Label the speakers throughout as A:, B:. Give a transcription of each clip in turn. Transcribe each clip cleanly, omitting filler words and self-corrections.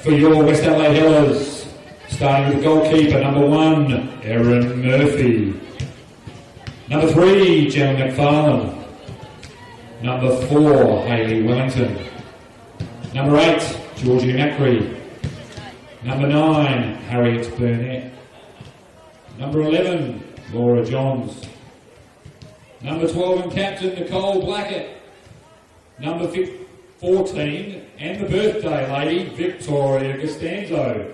A: for your West Adelaide Hellers. Starting with the goalkeeper, number 1, Erin Murphy. Number 3, Jen McFarlane. Number 4, Hayley Wellington. Number 8, Georgie Macri. Number 9, Harriet Burnett. Number 11, Laura Johns. Number 12 and captain, Nicole Blackett. Number 14, and the birthday lady, Victoria Costanzo.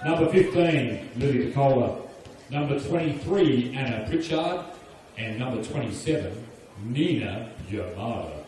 A: Number 15, Lily Nicola. Number 23, Anna Pritchard. And number 27, Nina Yamada.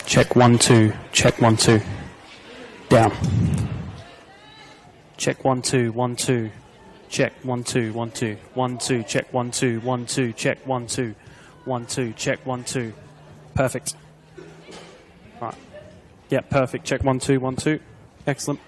B: Check 1 2, check 1 2, down. Check 1 2, 1 2, check 1 2, 1 2, 1 2, check 1 2, 1 2, check 1 2, 1 2, check 1 2. Perfect. Right. Yeah, perfect. Check 1 2, 1 2. Excellent.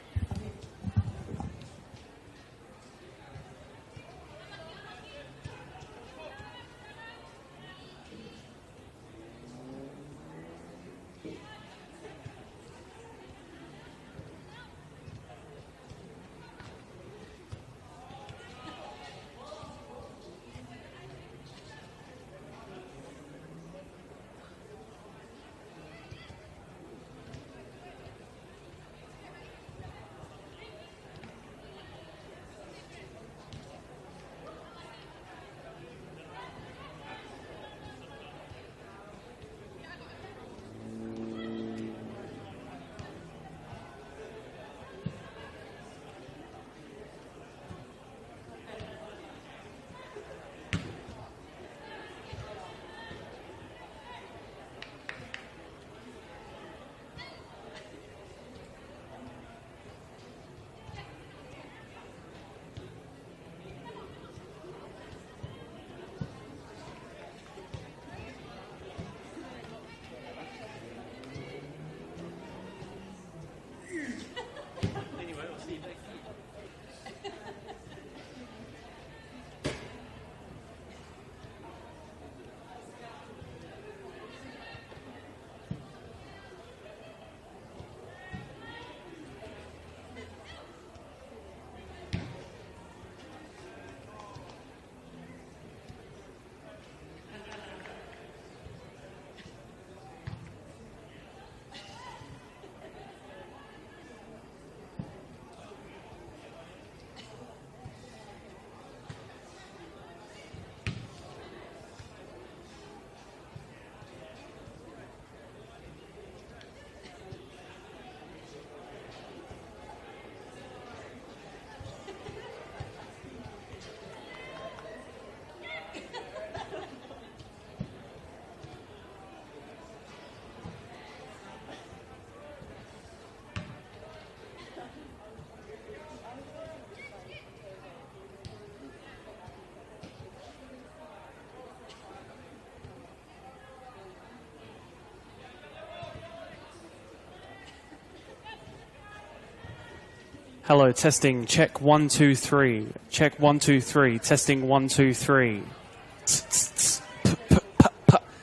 B: Hello, testing, check 1 2 3. Check 1 2 3. Testing 1 2 3.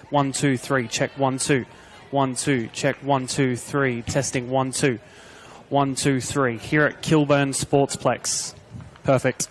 B: 1 2 3. Check 1 2. 1 2. Check 1 2 3. Testing 1 2. 1 2 3. Here at Kilburn Sportsplex. Perfect.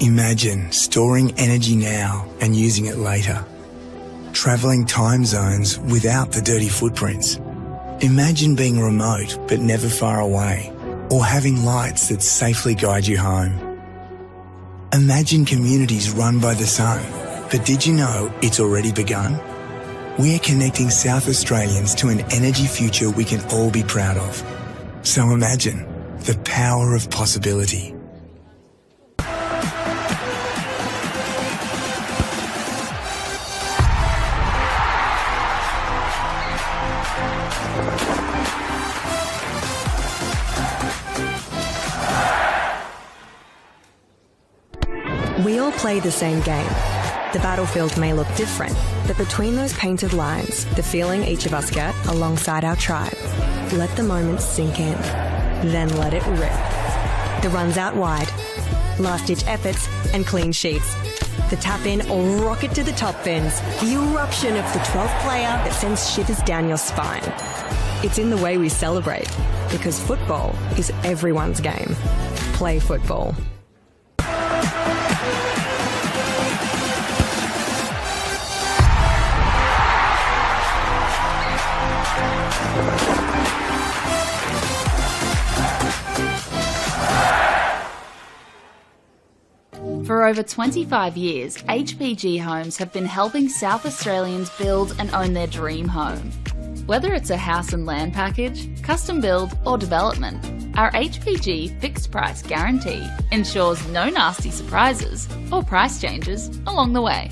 C: Imagine storing energy now and using it later. Travelling time zones without the dirty footprints. Imagine being remote but never far away, or having lights that safely guide you home. Imagine communities run by the sun, but did you know it's already begun? We're connecting South Australians to an energy future we can all be proud of. So imagine the power of possibility.
D: We all play the same game. The battlefield may look different, but between those painted lines, the feeling each of us get alongside our tribe. Let the moment sink in, then let it rip. The runs out wide, last-ditch efforts and clean sheets. The tap-in or rocket to the top bins. The eruption of the 12th player that sends shivers down your spine. It's in the way we celebrate, because football is everyone's game. Play football.
E: For over 25 years, HPG Homes have been helping South Australians build and own their dream home. Whether it's a house and land package, custom build or development, our HPG fixed price guarantee ensures no nasty surprises or price changes along the way.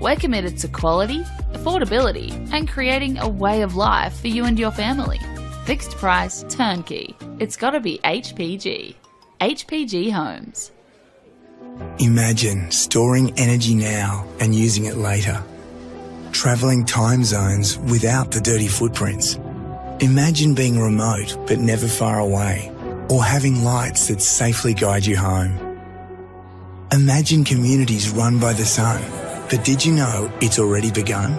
E: We're committed to quality, affordability and creating a way of life for you and your family. Fixed price, turnkey. It's gotta be HPG. HPG Homes.
C: Imagine storing energy now and using it later. Travelling time zones without the dirty footprints. Imagine being remote but never far away, or having lights that safely guide you home. Imagine communities run by the sun, but did you know it's already begun?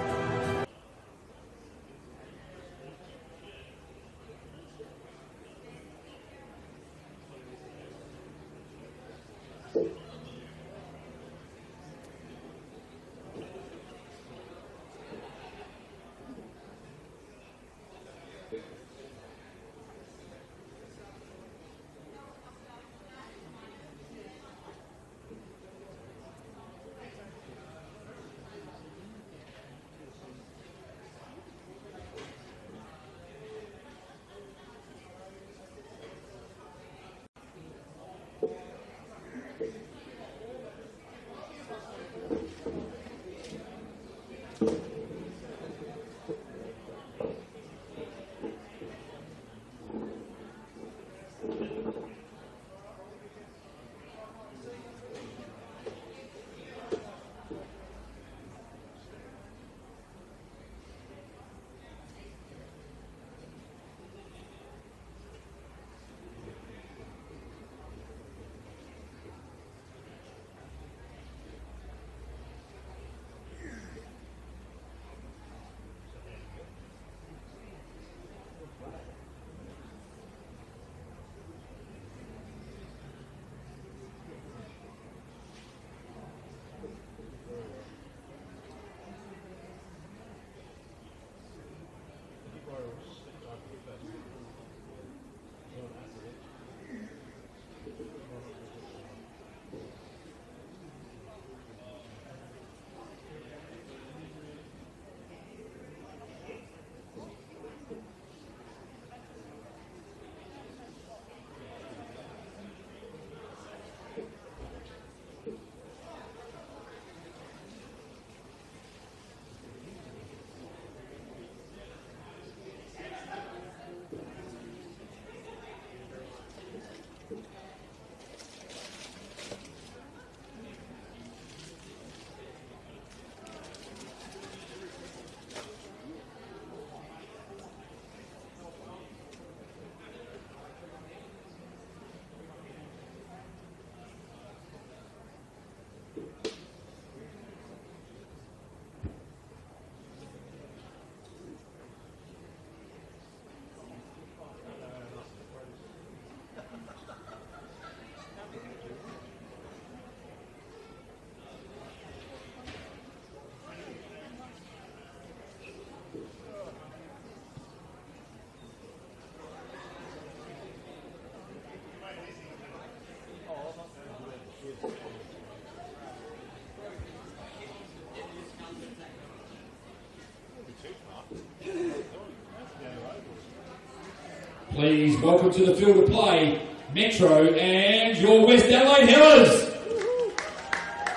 A: Please welcome to the field of play, Metro and your West Adelaide Hillers.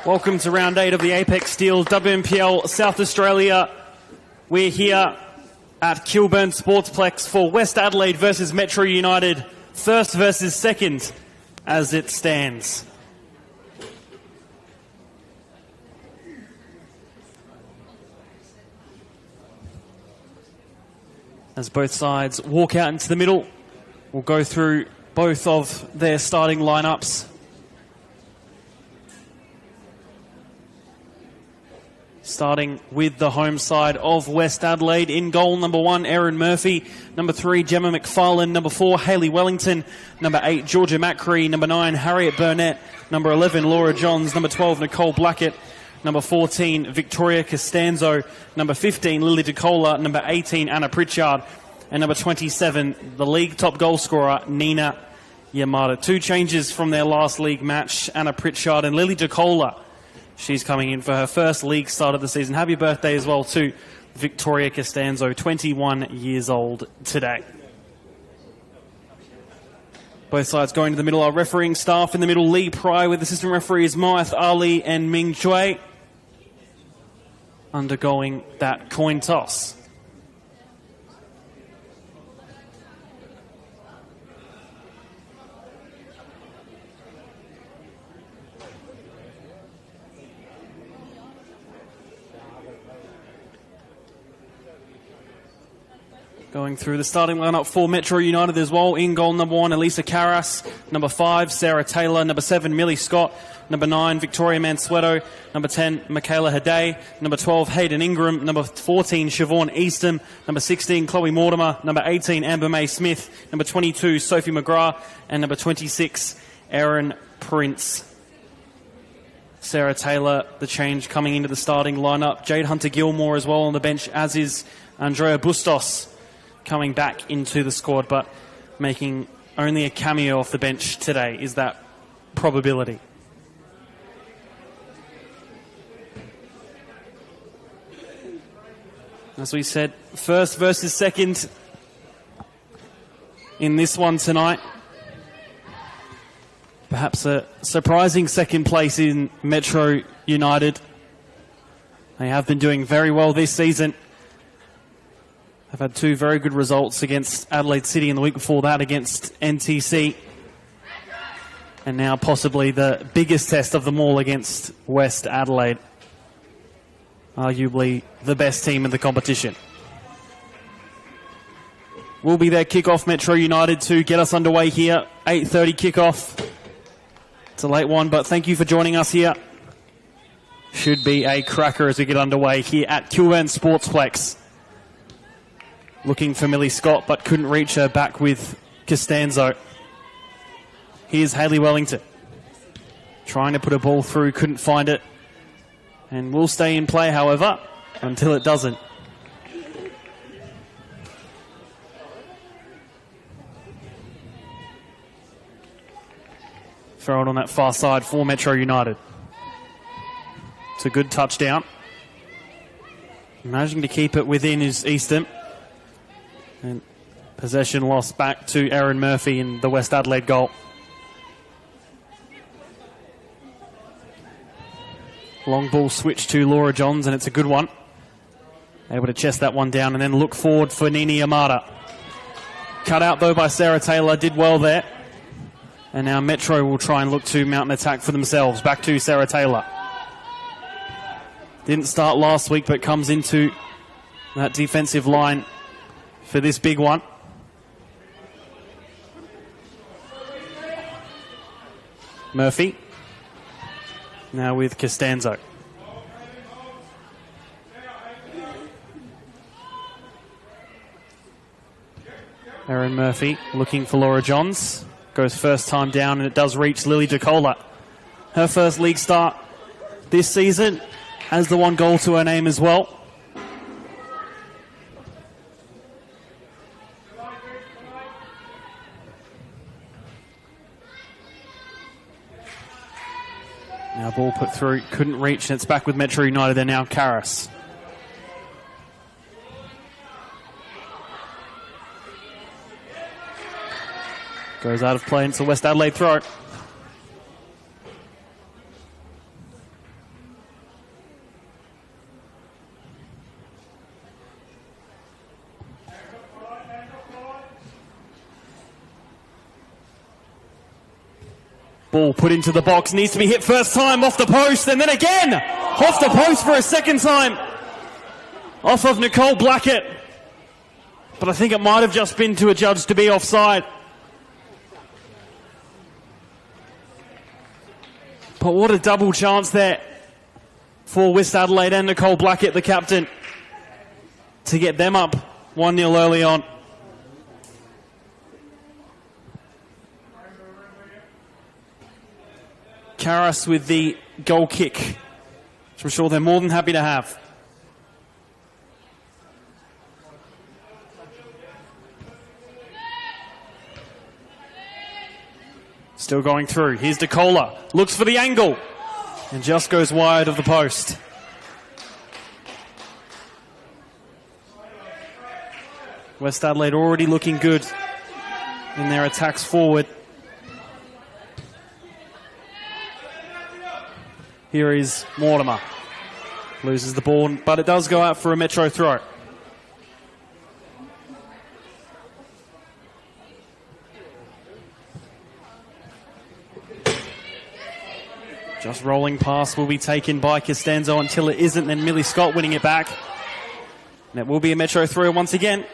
B: Welcome to round 8 of the Apex Steel WNPL South Australia. We're here at Kilburn Sportsplex for West Adelaide versus Metro United, first versus second as it stands. As both sides walk out into the middle, we'll go through both of their starting lineups. Starting with the home side of West Adelaide. In goal, number 1, Erin Murphy. Number 3, Gemma McFarlane. Number 4, Hayley Wellington. Number 8, Georgia Macri. Number 9, Harriet Burnett. Number 11, Laura Johns. Number 12, Nicole Blackett. Number 14, Victoria Costanzo. Number 15, Lily DeCola. Number 18, Anna Pritchard. And number 27, the league top goal scorer, Nina Yamada. 2 changes from their last league match, Anna Pritchard and Lily DeCola. She's coming in for her first league start of the season. Happy birthday as well to Victoria Costanzo, 21 years old today. Both sides going to the middle. Our refereeing staff in the middle, Lee Pry with assistant referees Maith Ali and Ming Chui, undergoing that coin toss. Going through the starting lineup for Metro United as well. In goal, number 1, Elisa Carras. Number 5, Sarah Taylor. Number 7, Millie Scott. Number 9, Victoria Mansueto. Number 10, Michaela Haday. Number 12, Hayden Ingram. Number 14, Siobhan Easton. Number 16, Chloe Mortimer. Number 18, Amber May Smith. Number 22, Sophie McGrath. And number 26, Erin Prince. Sarah Taylor, the change coming into the starting lineup. Jade Hunter-Gilmore as well on the bench, as is Andrea Bustos, coming back into the squad, but making only a cameo off the bench today. Is that probability? As we said, first versus second in this one tonight. Perhaps a surprising second place in Metro United. They have been doing very well this season. They've had 2 very good results against Adelaide City and the week before that against NTC. And now possibly the biggest test of them all against West Adelaide. Arguably the best team in the competition. Will be their kickoff, Metro United, to get us underway here. 8:30 kickoff. It's a late one, but thank you for joining us here. Should be a cracker as we get underway here at Kilburn Sportsplex. Looking for Millie Scott, but couldn't reach her, back with Costanzo. Here's Hayley Wellington. Trying to put a ball through, couldn't find it. And will stay in play, however, until it doesn't. Throw it on that far side for Metro United. It's a good touchdown. Managing to keep it within is Easton. And possession lost back to Erin Murphy in the West Adelaide goal. Long ball switch to Laura Johns, and it's a good one. Able to chest that one down and then look forward for Nina Yamada. Cut out though by Sarah Taylor, did well there. And now Metro will try and look to mount an attack for themselves. Back to Sarah Taylor. Didn't start last week, but comes into that defensive line for this big one. Murphy. Now with Costanzo. Erin Murphy looking for Laura Johns. Goes first time down, and it does reach Lily DeCola. Her first league start this season. Has the 1 goal to her name as well. Now ball put through, couldn't reach, and it's back with Metro United. They're now Karras. Goes out of play into West Adelaide throw. Ball put into the box, needs to be hit first time off the post, and then again off the post for a second time. Off of Nicole Blackett. But I think it might have just been to a judge to be offside. But what a double chance there for West Adelaide and Nicole Blackett, the captain, to get them up 1-0 early on. Karras with the goal kick, which I'm sure they're more than happy to have. Still going through. Here's DeCola. Looks for the angle and just goes wide of the post. West Adelaide already looking good in their attacks forward. Here is Mortimer. Loses the ball, but it does go out for a Metro throw. Just rolling pass will be taken by Costanzo until it isn't, then Millie Scott winning it back. And it will be a Metro throw once again.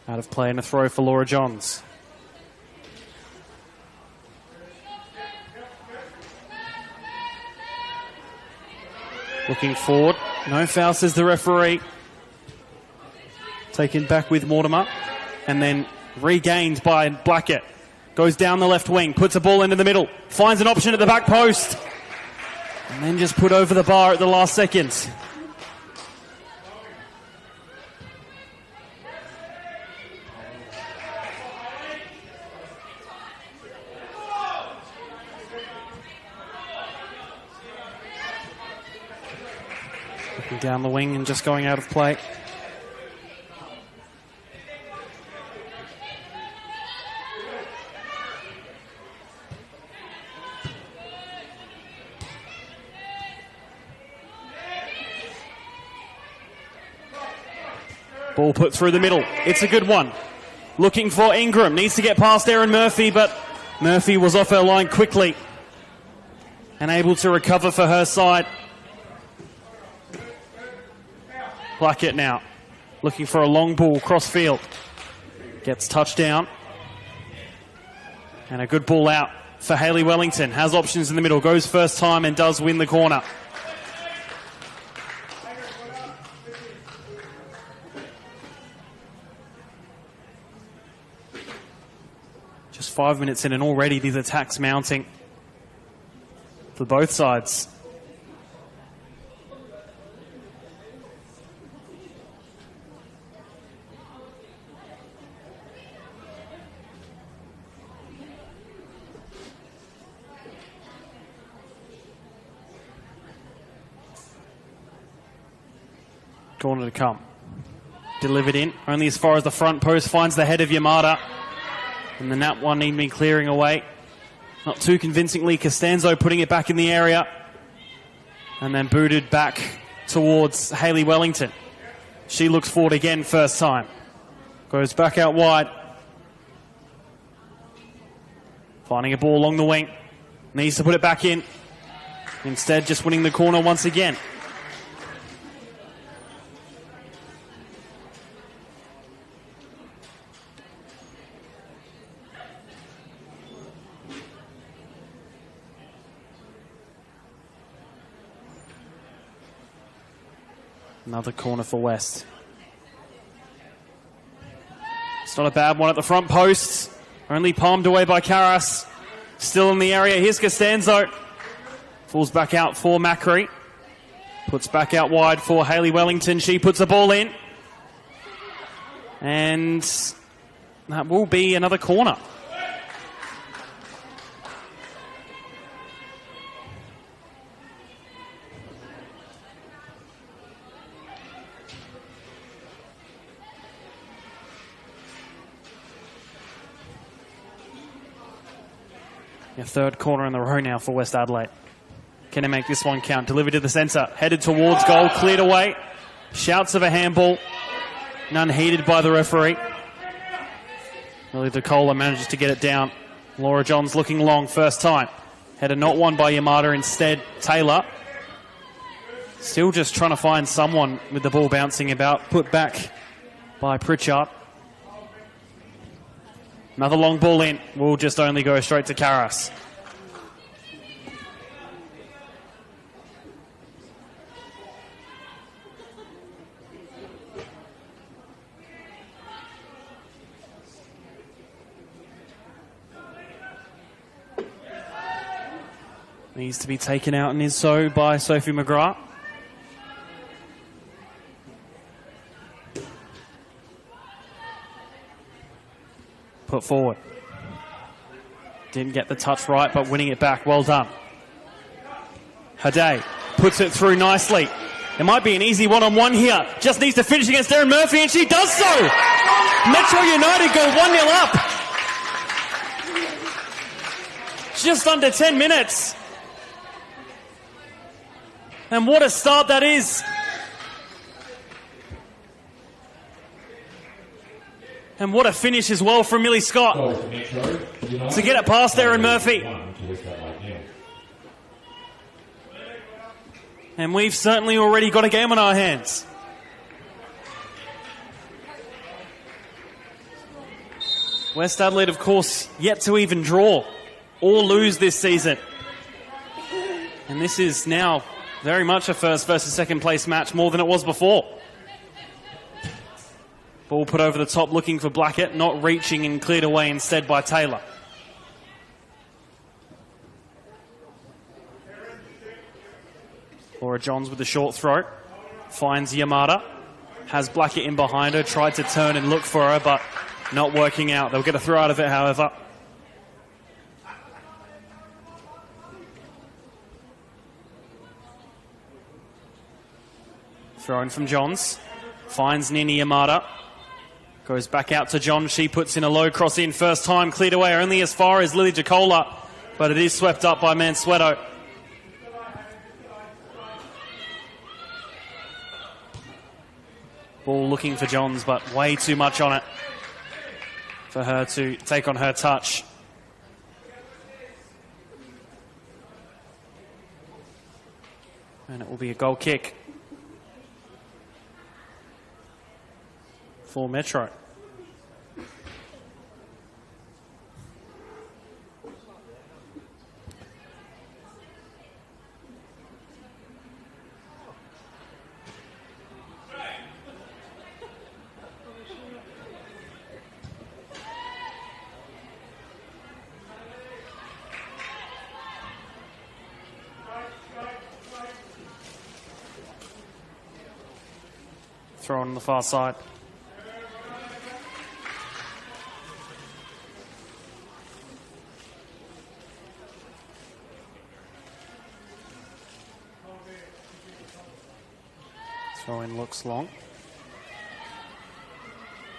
B: Out of play and a throw for Laura Johns. Looking forward. No foul, says the referee. Taken back with Mortimer. And then regained by Blackett. Goes down the left wing. Puts a ball into the middle. Finds an option at the back post. And then just put over the bar at the last seconds. Down the wing and just going out of play. Ball put through the middle. It's a good one. Looking for Ingram. Needs to get past Erin Murphy, but Murphy was off her line quickly and able to recover for her side. Blackett now, looking for a long ball cross field. Gets touchdown. And a good ball out for Hayley Wellington. Has options in the middle, goes first time and does win the corner. Just 5 minutes in and already these attacks mounting for both sides. Corner to come. Delivered in, only as far as the front post, finds the head of Yamada. And then that one need to be clearing away. Not too convincingly, Costanzo putting it back in the area. And then booted back towards Hayley Wellington. She looks forward again first time. Goes back out wide. Finding a ball along the wing. Needs to put it back in. Instead, just winning the corner once again. Another corner for West. It's not a bad one at the front post. Only palmed away by Karras. Still in the area. Here's Costanzo. Falls back out for Macri. Puts back out wide for Hayley Wellington. She puts the ball in. And that will be another corner. A third corner in the row now for West Adelaide. Can he make this one count? Delivered to the centre. Headed towards goal. Cleared away. Shouts of a handball. None heeded by the referee. Lily DeCola manages to get it down. Laura Johns looking long. First time. Header not won by Yamada. Instead, Taylor. Still just trying to find someone with the ball bouncing about. Put back by Pritchard. Another long ball in. Will just only go straight to Karras. Needs to be taken out and is so by Sophie McGrath. Put forward. Didn't get the touch right, but winning it back. Well done. Haday puts it through nicely. It might be an easy one-on-one here. Just needs to finish against Erin Murphy, and she does so! Metro United go 1-0 up. Just under 10 minutes. And what a start that is. And what a finish as well from Millie Scott. To get it past Erin Murphy. And we've certainly already got a game on our hands. West Adelaide, of course, yet to even draw or lose this season. And this is now very much a first versus second place match, more than it was before. Ball put over the top looking for Blackett, not reaching and cleared away instead by Taylor. Laura Johns with the short throw. Finds Yamada. Has Blackett in behind her. Tried to turn and look for her, but not working out. They'll get a throw out of it, however. Throw in from Johns. Finds Nini Yamada. Goes back out to John. She puts in a low cross in first time. Cleared away only as far as Lily DeCola, but it is swept up by Mansueto. Ball looking for Johns, but way too much on it for her to take on her touch. And it will be a goal kick for Metro. Throw on the far side. Throw in looks long.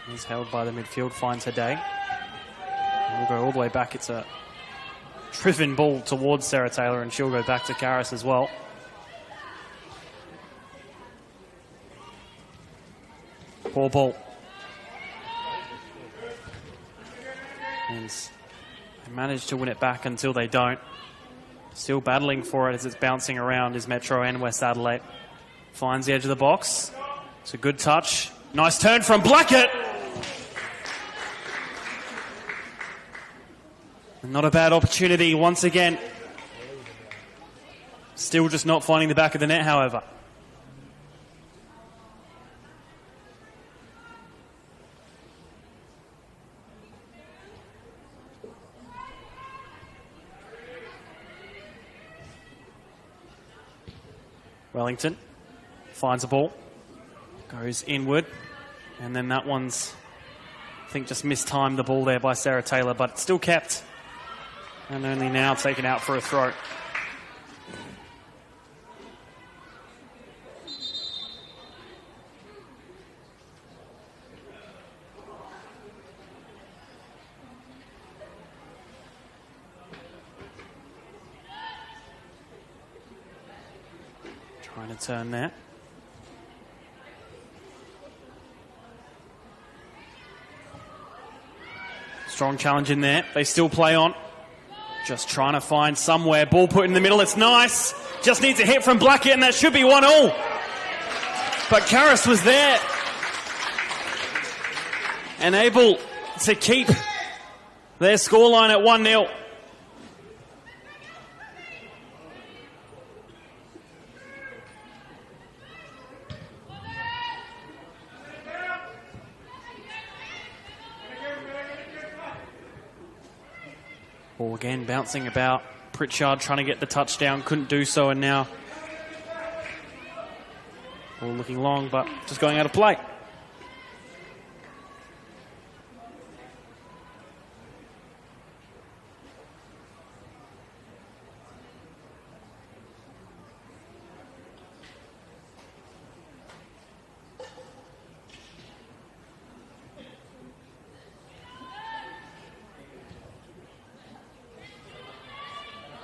B: He's held by the midfield, finds Haday. We'll go all the way back. It's a driven ball towards Sarah Taylor, and she'll go back to Karras as well. Poor ball. And they manage to win it back until they don't. Still battling for it as it's bouncing around is Metro and West Adelaide. Finds the edge of the box. It's a good touch. Nice turn from Blackett. Not a bad opportunity once again. Still just not finding the back of the net, however. Wellington finds a ball, goes inward, and then that one's, I think, just mistimed the ball there by Sarah Taylor, but still kept, and only now taken out for a throw. Trying to turn there. Strong challenge in there. They still play on. Just trying to find somewhere. Ball put in the middle. It's nice. Just needs a hit from Blackett, and that should be 1-all. But Karras was there and able to keep their scoreline at 1-0. Ball again bouncing about. Pritchard trying to get the touchdown, couldn't do so, and now ball looking long, but just going out of play.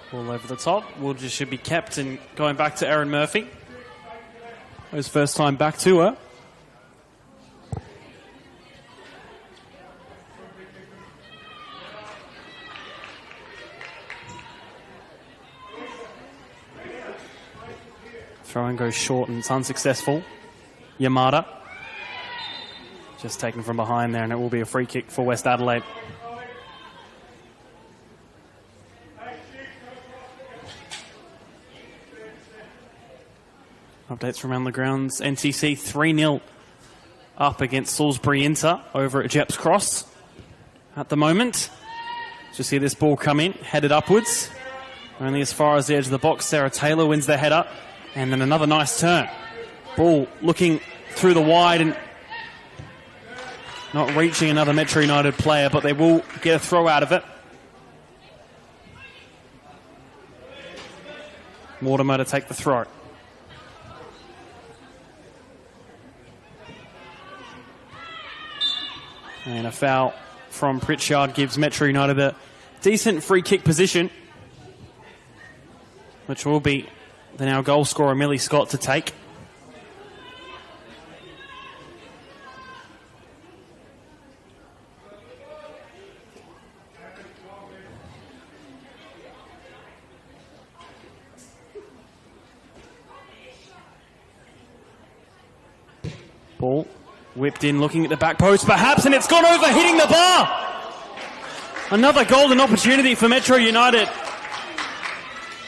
B: Ball over the top. Will just should be kept, and going back to Erin Murphy. His first time back to her. Throw and goes short, and it's unsuccessful. Yamada just taken from behind there, and it will be a free kick for West Adelaide. Updates from around the grounds. NTC 3-0 up against Salisbury Inter over at Jepp's Cross at the moment. Just see this ball come in, headed upwards. Only as far as the edge of the box. Sarah Taylor wins the header. And then another nice turn. Ball looking through the wide and not reaching another Metro United player, but they will get a throw out of it. Mortimer to take the throw. And a foul from Pritchard gives Metro United a decent free kick position, which will be the now goal scorer Millie Scott to take. Ball whipped in, looking at the back post perhaps, and it's gone over, hitting the bar. Another golden opportunity for Metro United.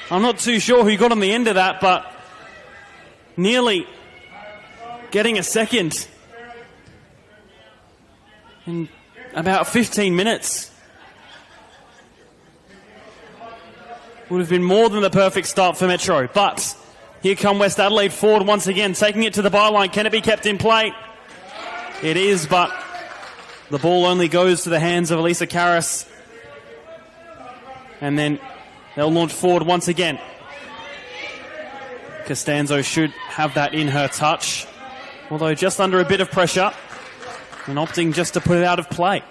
B: I'm not too sure who got on the end of that, but nearly getting a second in about 15 minutes. Would have been more than the perfect start for Metro, but here come West Adelaide forward once again, taking it to the byline. Can it be kept in play? It is, but the ball only goes to the hands of Elisa Karras. And then they'll launch forward once again. Costanzo should have that in her touch, although just under a bit of pressure and opting just to put it out of play.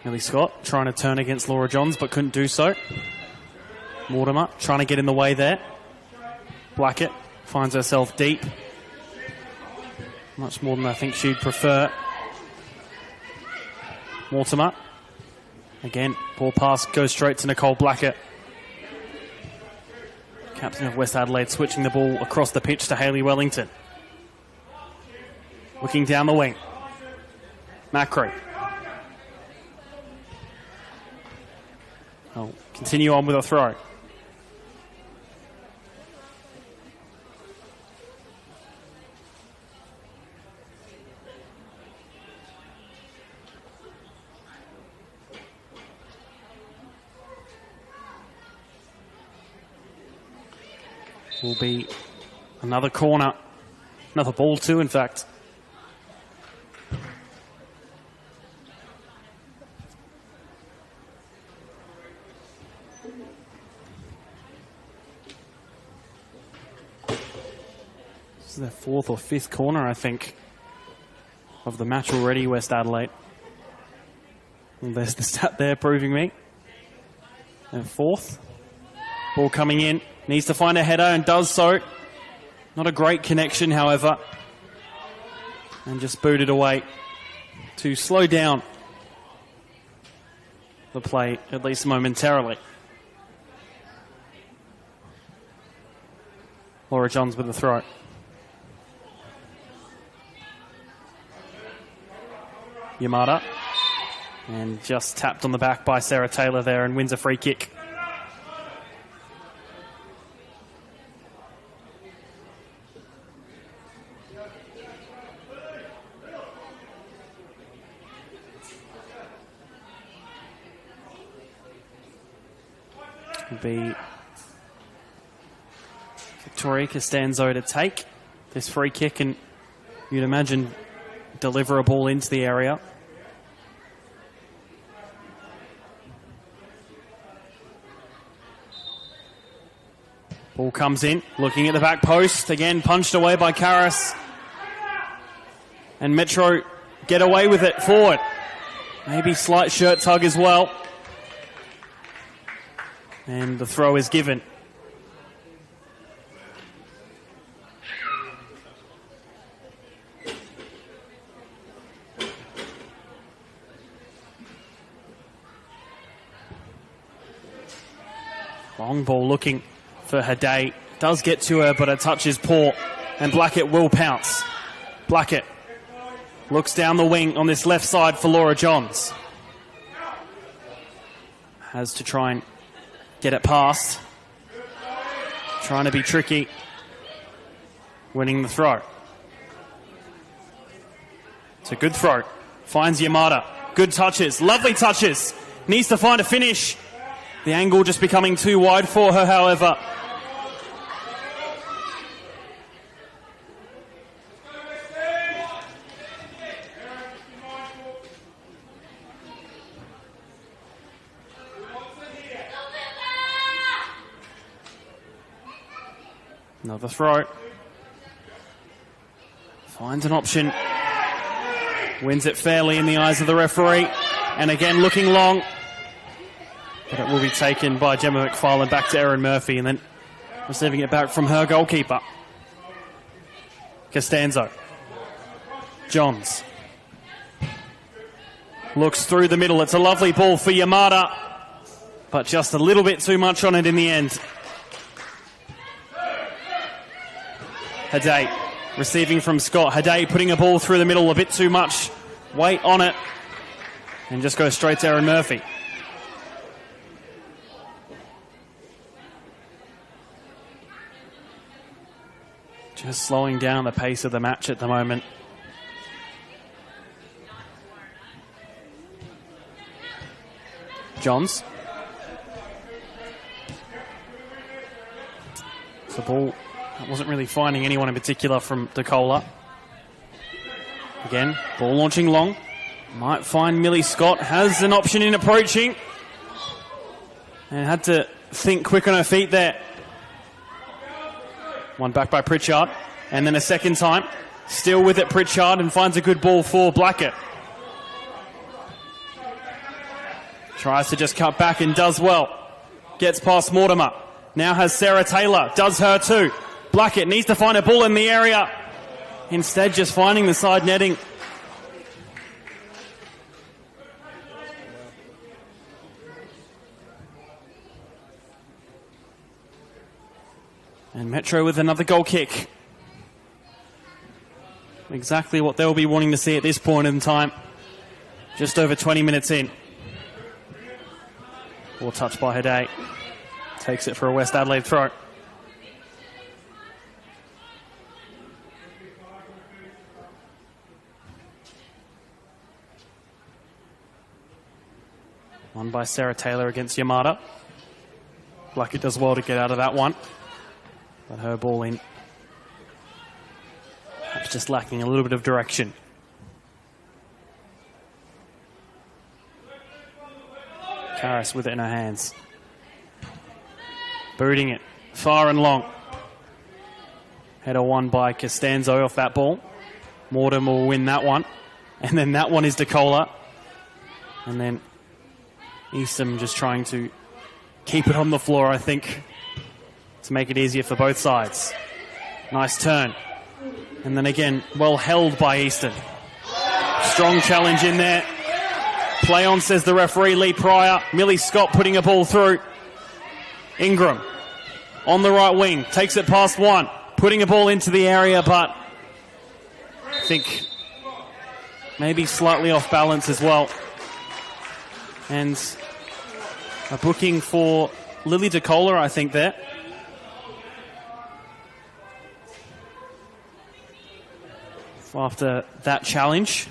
B: Millie Scott trying to turn against Laura Johns, but couldn't do so. Mortimer trying to get in the way there. Blackett finds herself deep. Much more than I think she'd prefer. Mortimer. Again, ball pass goes straight to Nicole Blackett. Captain of West Adelaide switching the ball across the pitch to Hayley Wellington. Looking down the wing. Macri. I'll continue on with a throw. Will be another corner. Another ball too, in fact. This is their 4th or 5th corner, I think, of the match already, West Adelaide. Well, there's the stat there proving me. And 4th. Ball coming in. Needs to find a header and does so. Not a great connection, however. And just booted away to slow down the play, at least momentarily. Laura Johns with the throw. Yamada. And just tapped on the back by Sarah Taylor there and wins a free kick. Be Victoria Costanzo to take this free kick, and you'd imagine deliver a ball into the area. Ball comes in, looking at the back post, again punched away by Karras. And Metro get away with it forward. Maybe slight shirt tug as well. And the throw is given. Long ball looking for Haday. Does get to her, but her touch is poor. And Blackett will pounce. Blackett looks down the wing on this left side for Laura Johns. Has to try and get it past. Trying to be tricky. Winning the throw. It's a good throw. Finds Yamada. Good touches. Lovely touches. Needs to find a finish. The angle just becoming too wide for her, however. Another throw. Finds an option. Wins it fairly in the eyes of the referee. And again, looking long. But it will be taken by Gemma McFarlane back to Erin Murphy, and then receiving it back from her goalkeeper. Costanzo. Johns. Looks through the middle. It's a lovely ball for Yamada, but just a little bit too much on it in the end. Haday receiving from Scott. Haday putting a ball through the middle, a bit too much weight on it, and just goes straight to Erin Murphy. Just slowing down the pace of the match at the moment. Johns. The ball wasn't really finding anyone in particular from DeCola. Again, ball launching long. Might find Millie Scott. Has an option in approaching. And had to think quick on her feet there. One back by Pritchard. And then a second time. Still with it, Pritchard, and finds a good ball for Blackett. Tries to just cut back and does well. Gets past Mortimer. Now has Sarah Taylor. Does her too. Blackett needs to find a ball in the area. Instead, just finding the side netting. And Metro with another goal kick. Exactly what they'll be wanting to see at this point in time. Just over 20 minutes in. Ball touched by Haday. Takes it for a West Adelaide throw. One by Sarah Taylor against Yamada. Blackett does well to get out of that one. But her ball in. Perhaps just lacking a little bit of direction. Karras with it in her hands. Booting it far and long. Header won by Costanzo off that ball. Mortimer will win that one. And then that one is DeCola. And then Eastham just trying to keep it on the floor, I think, to make it easier for both sides. Nice turn. And then again, well held by Easton. Strong challenge in there. Play on, says the referee, Lee Pryor. Millie Scott putting a ball through. Ingram on the right wing. Takes it past one. Putting a ball into the area, but I think maybe slightly off balance as well. And a booking for Lily DeCola, I think, there. After that challenge.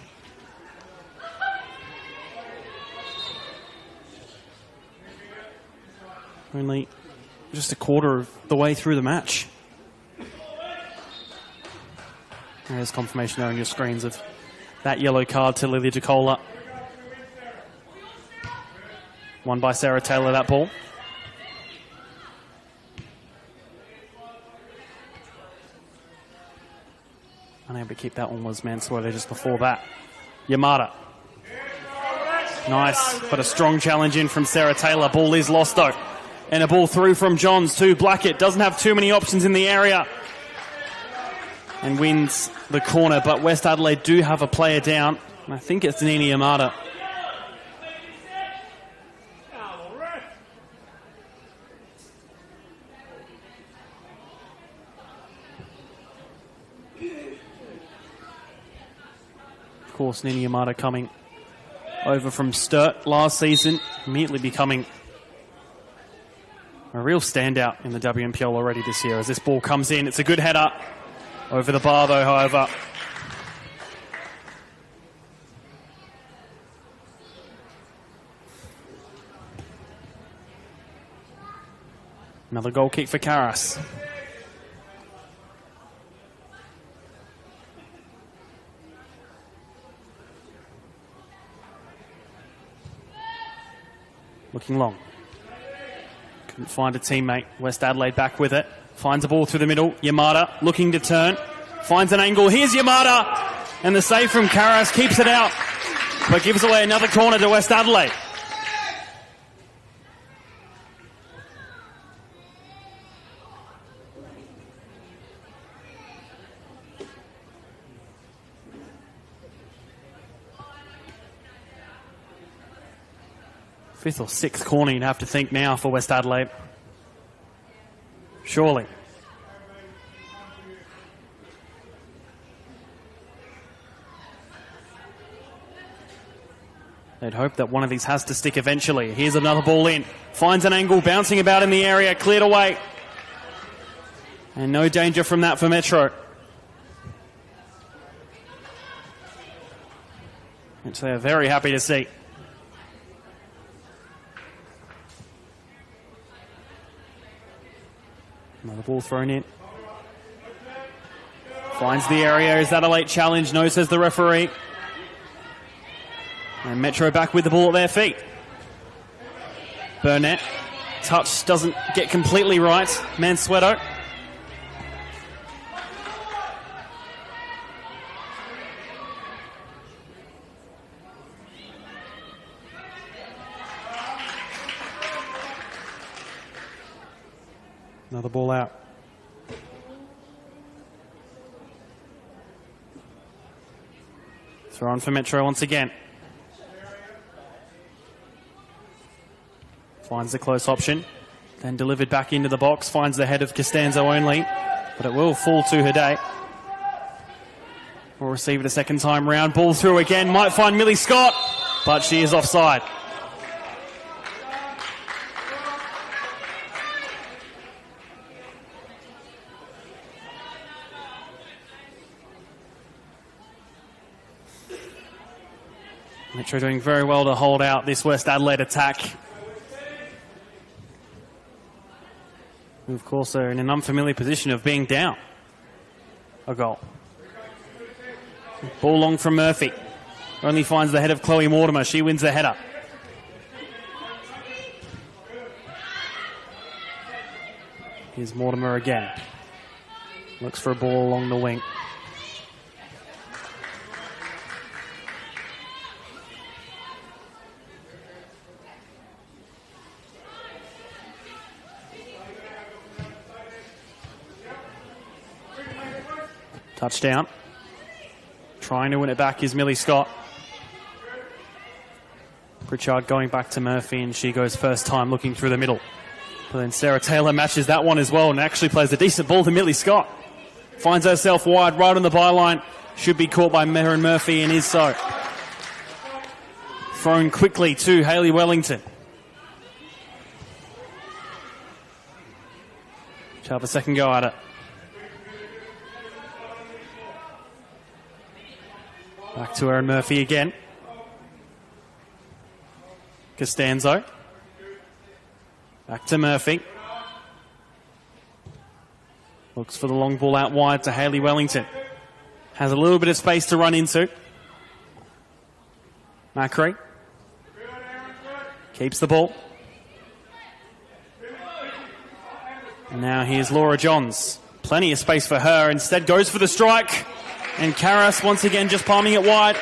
B: Only just a quarter of the way through the match. There's confirmation there on your screens of that yellow card to Lily DeCola. Won by Sarah Taylor, that ball. Unable to keep that one was Mansueto just before that. Yamada. Nice, but a strong challenge in from Sarah Taylor. Ball is lost though. And a ball through from Johns to Blackett. Doesn't have too many options in the area. And wins the corner, but West Adelaide do have a player down. And I think it's Nini Yamada. Of course, Nini Yamada coming over from Sturt last season, immediately becoming a real standout in the WNPL already this year. As this ball comes in, it's a good header. Over the bar though, however. Another goal kick for Karas. Looking long. Couldn't find a teammate. West Adelaide back with it. Finds a ball through the middle. Yamada looking to turn. Finds an angle. Here's Yamada. And the save from Karas keeps it out. But gives away another corner to West Adelaide. Fifth or sixth corner you'd have to think now for West Adelaide. Surely. They'd hope that one of these has to stick eventually. Here's another ball in. Finds an angle, bouncing about in the area, cleared away. And no danger from that for Metro. Which they are very happy to see. Another ball thrown in. Finds the area. Is that a late challenge? No, says the referee. And Metro back with the ball at their feet. Burnett. Touch doesn't get completely right. Mansueto. Another ball out. Throw on for Metro once again. Finds the close option. Then delivered back into the box. Finds the head of Costanzo only. But it will fall to her day. We'll receive it a second time round. Ball through again. Might find Millie Scott. But she is offside. Metro doing very well to hold out this West Adelaide attack. And of course, they're in an unfamiliar position of being down a goal. Ball long from Murphy. Only finds the head of Chloe Mortimer. She wins the header. Here's Mortimer again. Looks for a ball along the wing. Touchdown. Trying to win it back is Millie Scott. Pritchard going back to Murphy, and she goes first time looking through the middle. But then Sarah Taylor matches that one as well and actually plays a decent ball to Millie Scott. Finds herself wide, right on the byline. Should be caught by Merrin Murphy and is so. Thrown quickly to Hayley Wellington. She'll have a second go at it. Back to Erin Murphy again. Costanzo. Back to Murphy. Looks for the long ball out wide to Hayley Wellington. Has a little bit of space to run into. Macri. Keeps the ball. And now here's Laura Johns. Plenty of space for her. Instead goes for the strike. And Karras once again just palming it wide.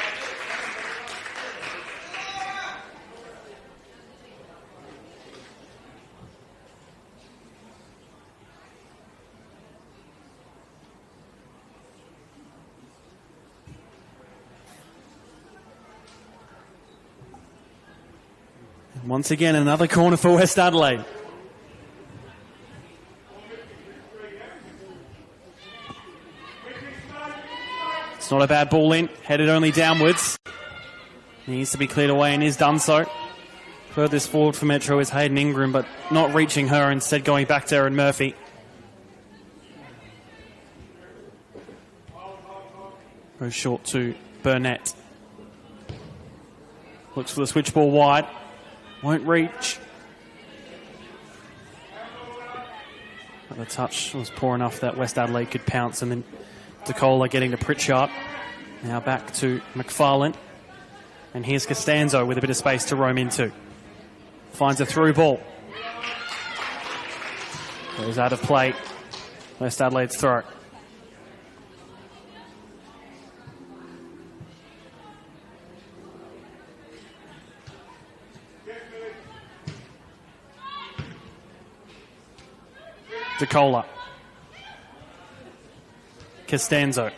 B: And once again, another corner for West Adelaide. It's not a bad ball in, headed only downwards. Needs to be cleared away and is done so. Furthest forward for Metro is Hayden Ingram, but not reaching her, instead going back to Erin Murphy. Goes short to Burnett. Looks for the switch ball wide. Won't reach. But the touch was poor enough that West Adelaide could pounce, and then DeCola getting to Pritchard. Now back to McFarlane. And here's Costanzo with a bit of space to roam into. Finds a through ball. Goes out of play. West Adelaide's throw. DeCola. Costanzo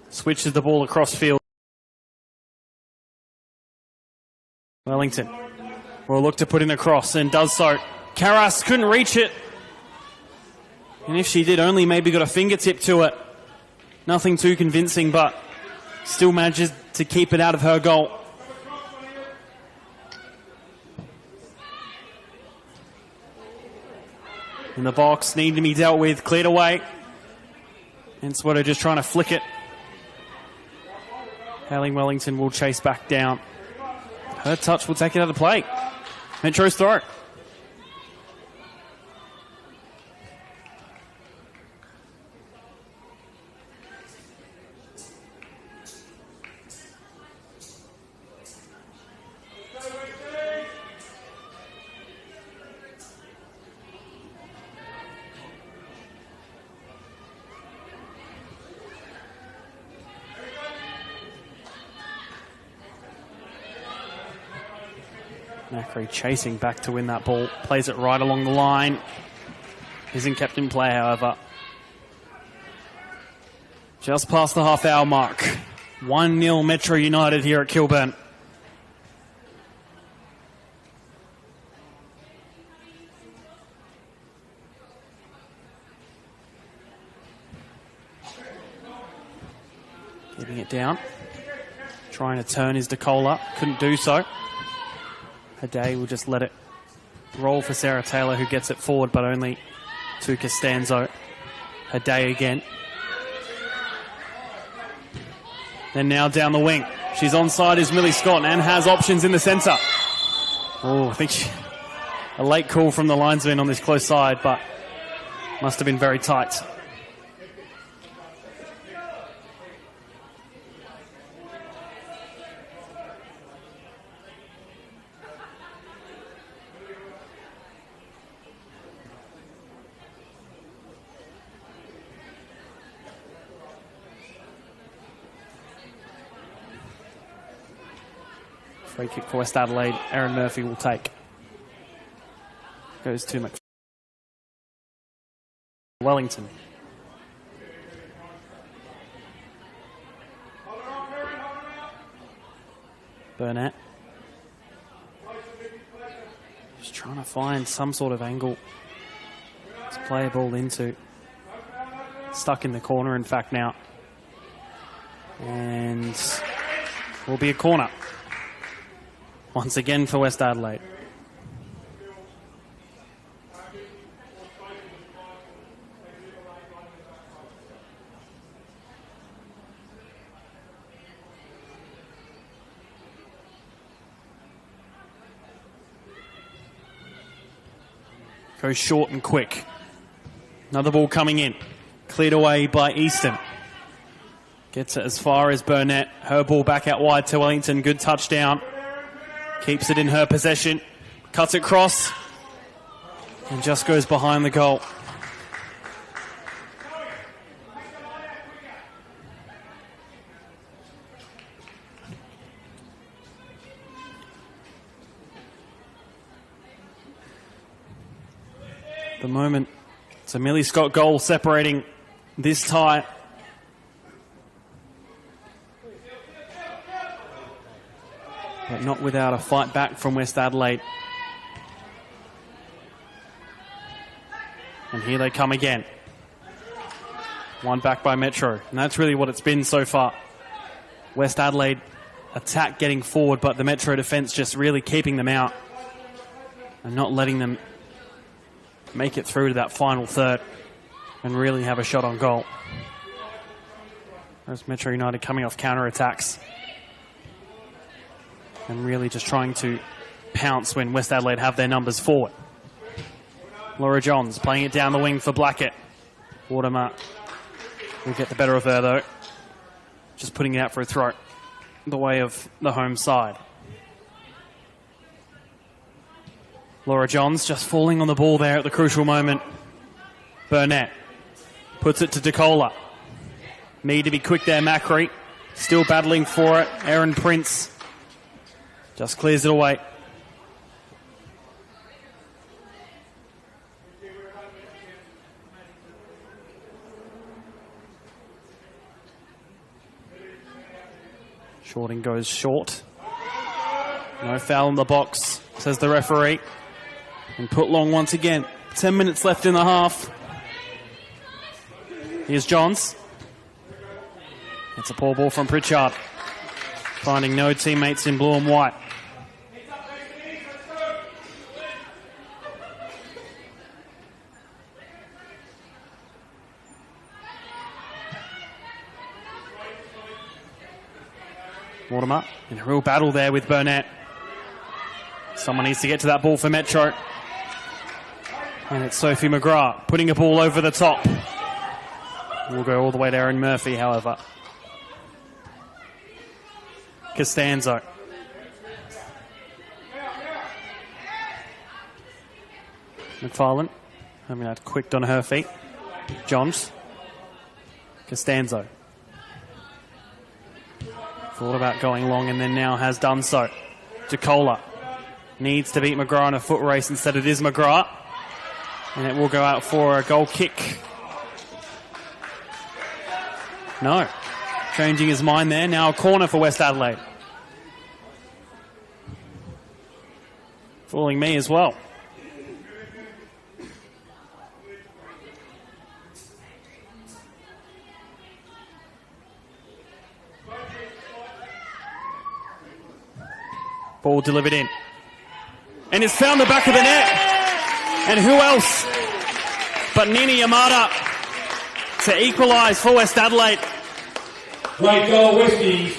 B: switches the ball across field. Wellington will look to put in a cross and does so. Karras couldn't reach it. And if she did, only maybe got a fingertip to it. Nothing too convincing, but still manages to keep it out of her goal. In the box, need to be dealt with, cleared away. And Sweater just trying to flick it. Hayley Wellington will chase back down. Her touch will take it out of play. Metro's throw. Macri chasing back to win that ball. Plays it right along the line. Isn't kept in play, however. Just past the half-hour mark. 1-0 Metro United here at Kilburn. Keeping it down. Trying to turn is DeCola. Couldn't do so. Haday will just let it roll for Sarah Taylor, who gets it forward, but only to Costanzo. Haday again. And now down the wing. She's onside is Millie Scott and has options in the centre. Oh, I think a late call from the linesman on this close side, but must have been very tight. Free kick for West Adelaide. Aaron Murphy will take. Goes to Wellington. Burnett. Just trying to find some sort of angle to play a ball into. Stuck in the corner, in fact, now. And will be a corner. Once again for West Adelaide. Goes short and quick. Another ball coming in. Cleared away by Easton. Gets it as far as Burnett. Her ball back out wide to Wellington. Good touchdown. Keeps it in her possession. Cuts it cross. And just goes behind the goal. The moment it's a Millie Scott goal separating this tie. But not without a fight back from West Adelaide. And here they come again. One back by Metro. And that's really what it's been so far. West Adelaide attack getting forward, but the Metro defence just really keeping them out and not letting them make it through to that final third and really have a shot on goal. There's Metro United coming off counter-attacks and really just trying to pounce when West Adelaide have their numbers forward. Laura Johns playing it down the wing for Blackett. Watermark will get the better of her though. Just putting it out for a throw the way of the home side. Laura Johns just falling on the ball there at the crucial moment. Burnett puts it to DeCola. Need to be quick there, Macri. Still battling for it. Aaron Prince just clears it away. Shorting goes short. No foul in the box, says the referee. And put long once again. 10 minutes left in the half. Here's Johns. It's a poor ball from Pritchard. Finding no teammates in blue and white. Mortimer in a real battle there with Burnett. Someone needs to get to that ball for Metro. And it's Sophie McGrath putting a ball over the top. We'll go all the way to Aaron Murphy, however. Costanzo. McFarlane having that quick on her feet. Johns. Costanzo. Thought about going long and then now has done so. DeCola needs to beat McGrath in a foot race. Instead it is McGrath. And it will go out for a goal kick. No. Changing his mind there. Now a corner for West Adelaide. Fooling me as well. Ball delivered in. And it's found the back of the net. And who else but Nini Yamada to equalise for West Adelaide.
A: Great goal, Westies.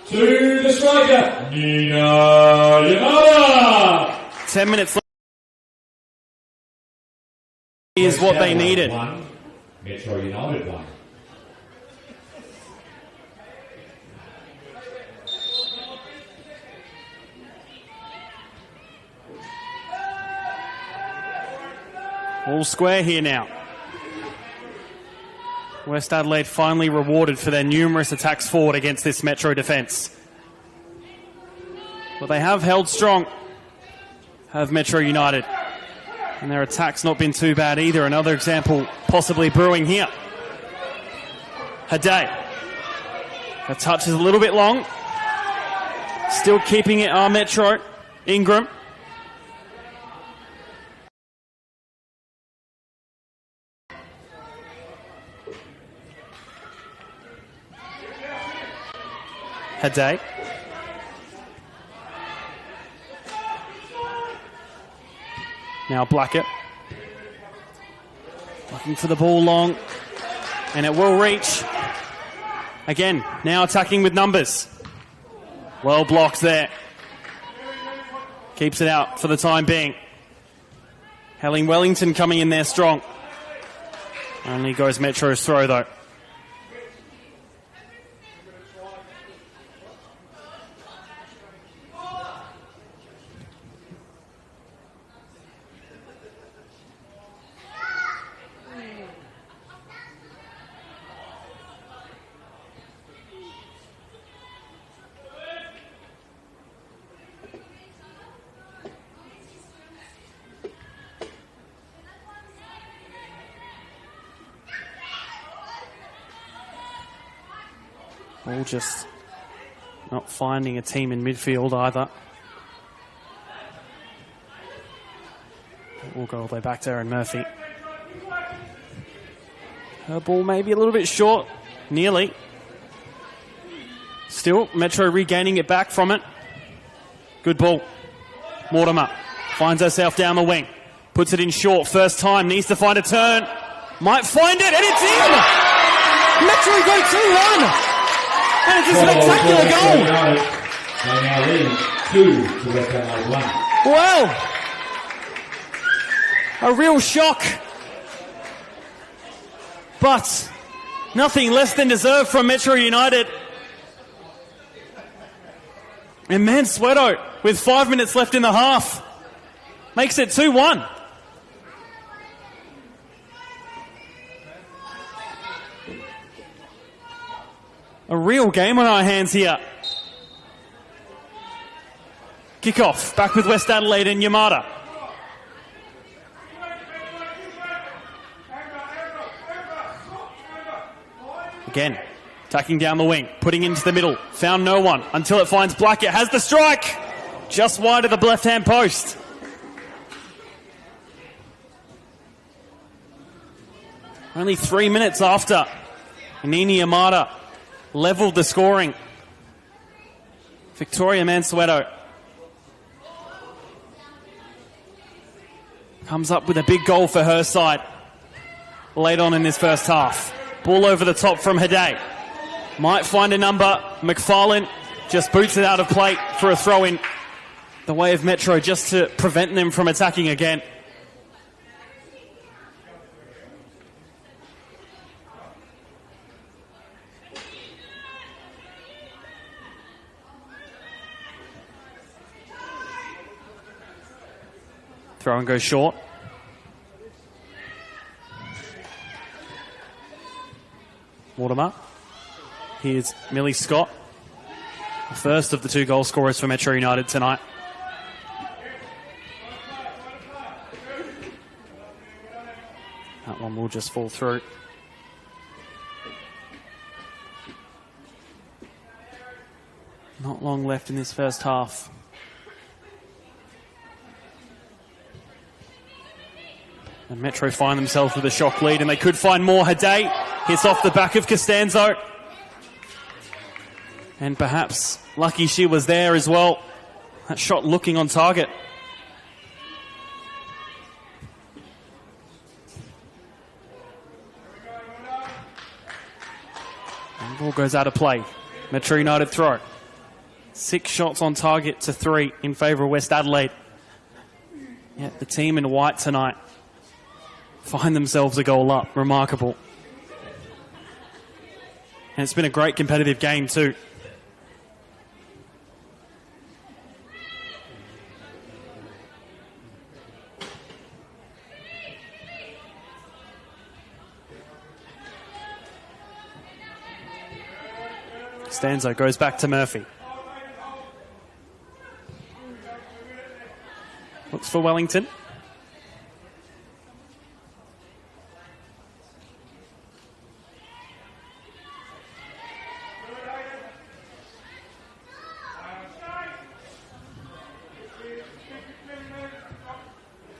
A: To the striker, Nina Yamada.
B: 10 minutes left is what they needed.
A: One, Metro United one.
B: All square here now. West Adelaide finally rewarded for their numerous attacks forward against this Metro defence. Well, they have held strong, have Metro United. And their attack's not been too bad either. Another example possibly brewing here. Haday. Her touch is a little bit long. Still keeping it our Metro. Ingram. Haday. Now Blackett. Looking for the ball long. And it will reach. Again, now attacking with numbers. Well blocked there. Keeps it out for the time being. Helen Wellington coming in there strong. Only goes Metro's throw though. All just not finding a team in midfield either. We'll go all the way back to Erin Murphy. Her ball maybe a little bit short. Nearly. Still, Metro regaining it back from it. Good ball. Mortimer finds herself down the wing. Puts it in short. First time. Needs to find a turn. Might find it. And it's in! Metro go 2-1! And it's a spectacular goal!
A: They now lead 2 to West Adelaide 1.
B: Well, a real shock. But nothing less than deserved from Metro United. And Mansueto, with 5 minutes left in the half, makes it 2-1. A real game on our hands here. Kickoff, back with West Adelaide and Yamada. Again, attacking down the wing, putting into the middle, found no one until it finds Blackett, has the strike! Just wide of the left-hand post. Only 3 minutes after, Nini Yamada leveled the scoring. Victoria Mansueto comes up with a big goal for her side late on in this first half. Ball over the top from Haday. Might find a number. McFarlane just boots it out of play for a throw-in. The way of Metro just to prevent them from attacking again. Throw and goes short. Mortimer. Here's Millie Scott, the first of the 2 goal scorers for Metro United tonight. That one will just fall through. Not long left in this first half. And Metro find themselves with a shock lead, and they could find more. Haday hits off the back of Costanzo. And perhaps lucky she was there as well. That shot looking on target. And the ball goes out of play. Metro United throw. 6 shots on target to 3 in favour of West Adelaide. Yet the team in white tonight find themselves a goal up. Remarkable. And it's been a great competitive game too. Stanzo goes back to Murphy. Looks for Wellington.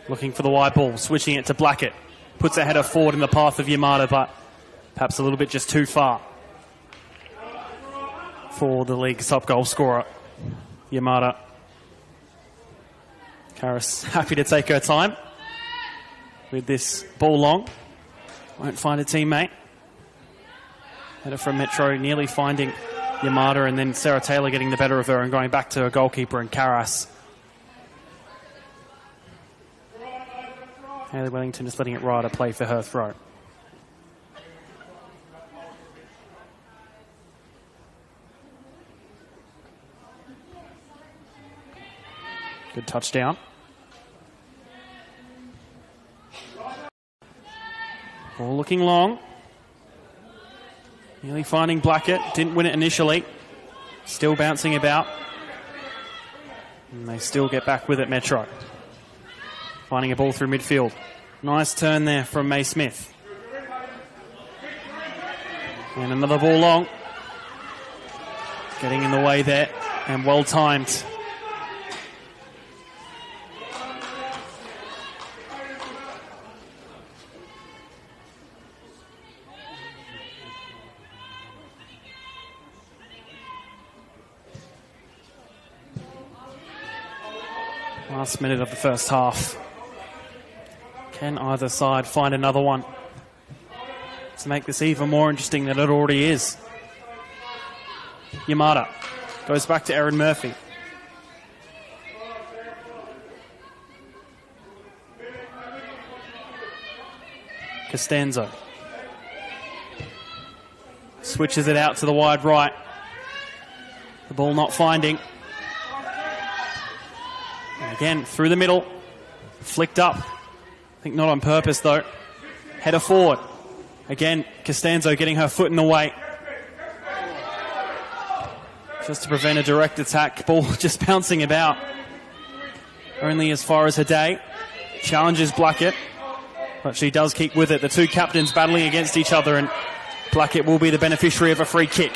B: Looking for the wide ball, switching it to Blackett. Puts a header forward in the path of Yamada, but perhaps a little bit just too far for the league's top goal scorer, Yamada. Karis happy to take her time with this ball long. Won't find a teammate. Header from Metro nearly finding Yamada, and then Sarah Taylor getting the better of her and going back to her goalkeeper and Karas. Hayley Wellington just letting it ride a play for her throw. Good touchdown. Ball looking long. Nearly finding Blackett. Didn't win it initially. Still bouncing about. And they still get back with it, Metro. Finding a ball through midfield. Nice turn there from May Smith. And another ball long. Getting in the way there. And well timed. Last minute of the first half. Can either side find another one to make this even more interesting than it already is? Yamada goes back to Erin Murphy. Costanzo switches it out to the wide right. The ball not finding. And again, through the middle. Flicked up. I think not on purpose, though. Header forward. Again, Costanzo getting her foot in the way. Just to prevent a direct attack. Ball just bouncing about. Only as far as her day. Challenges Blackett. But she does keep with it. The two captains battling against each other, and Blackett will be the beneficiary of a free kick.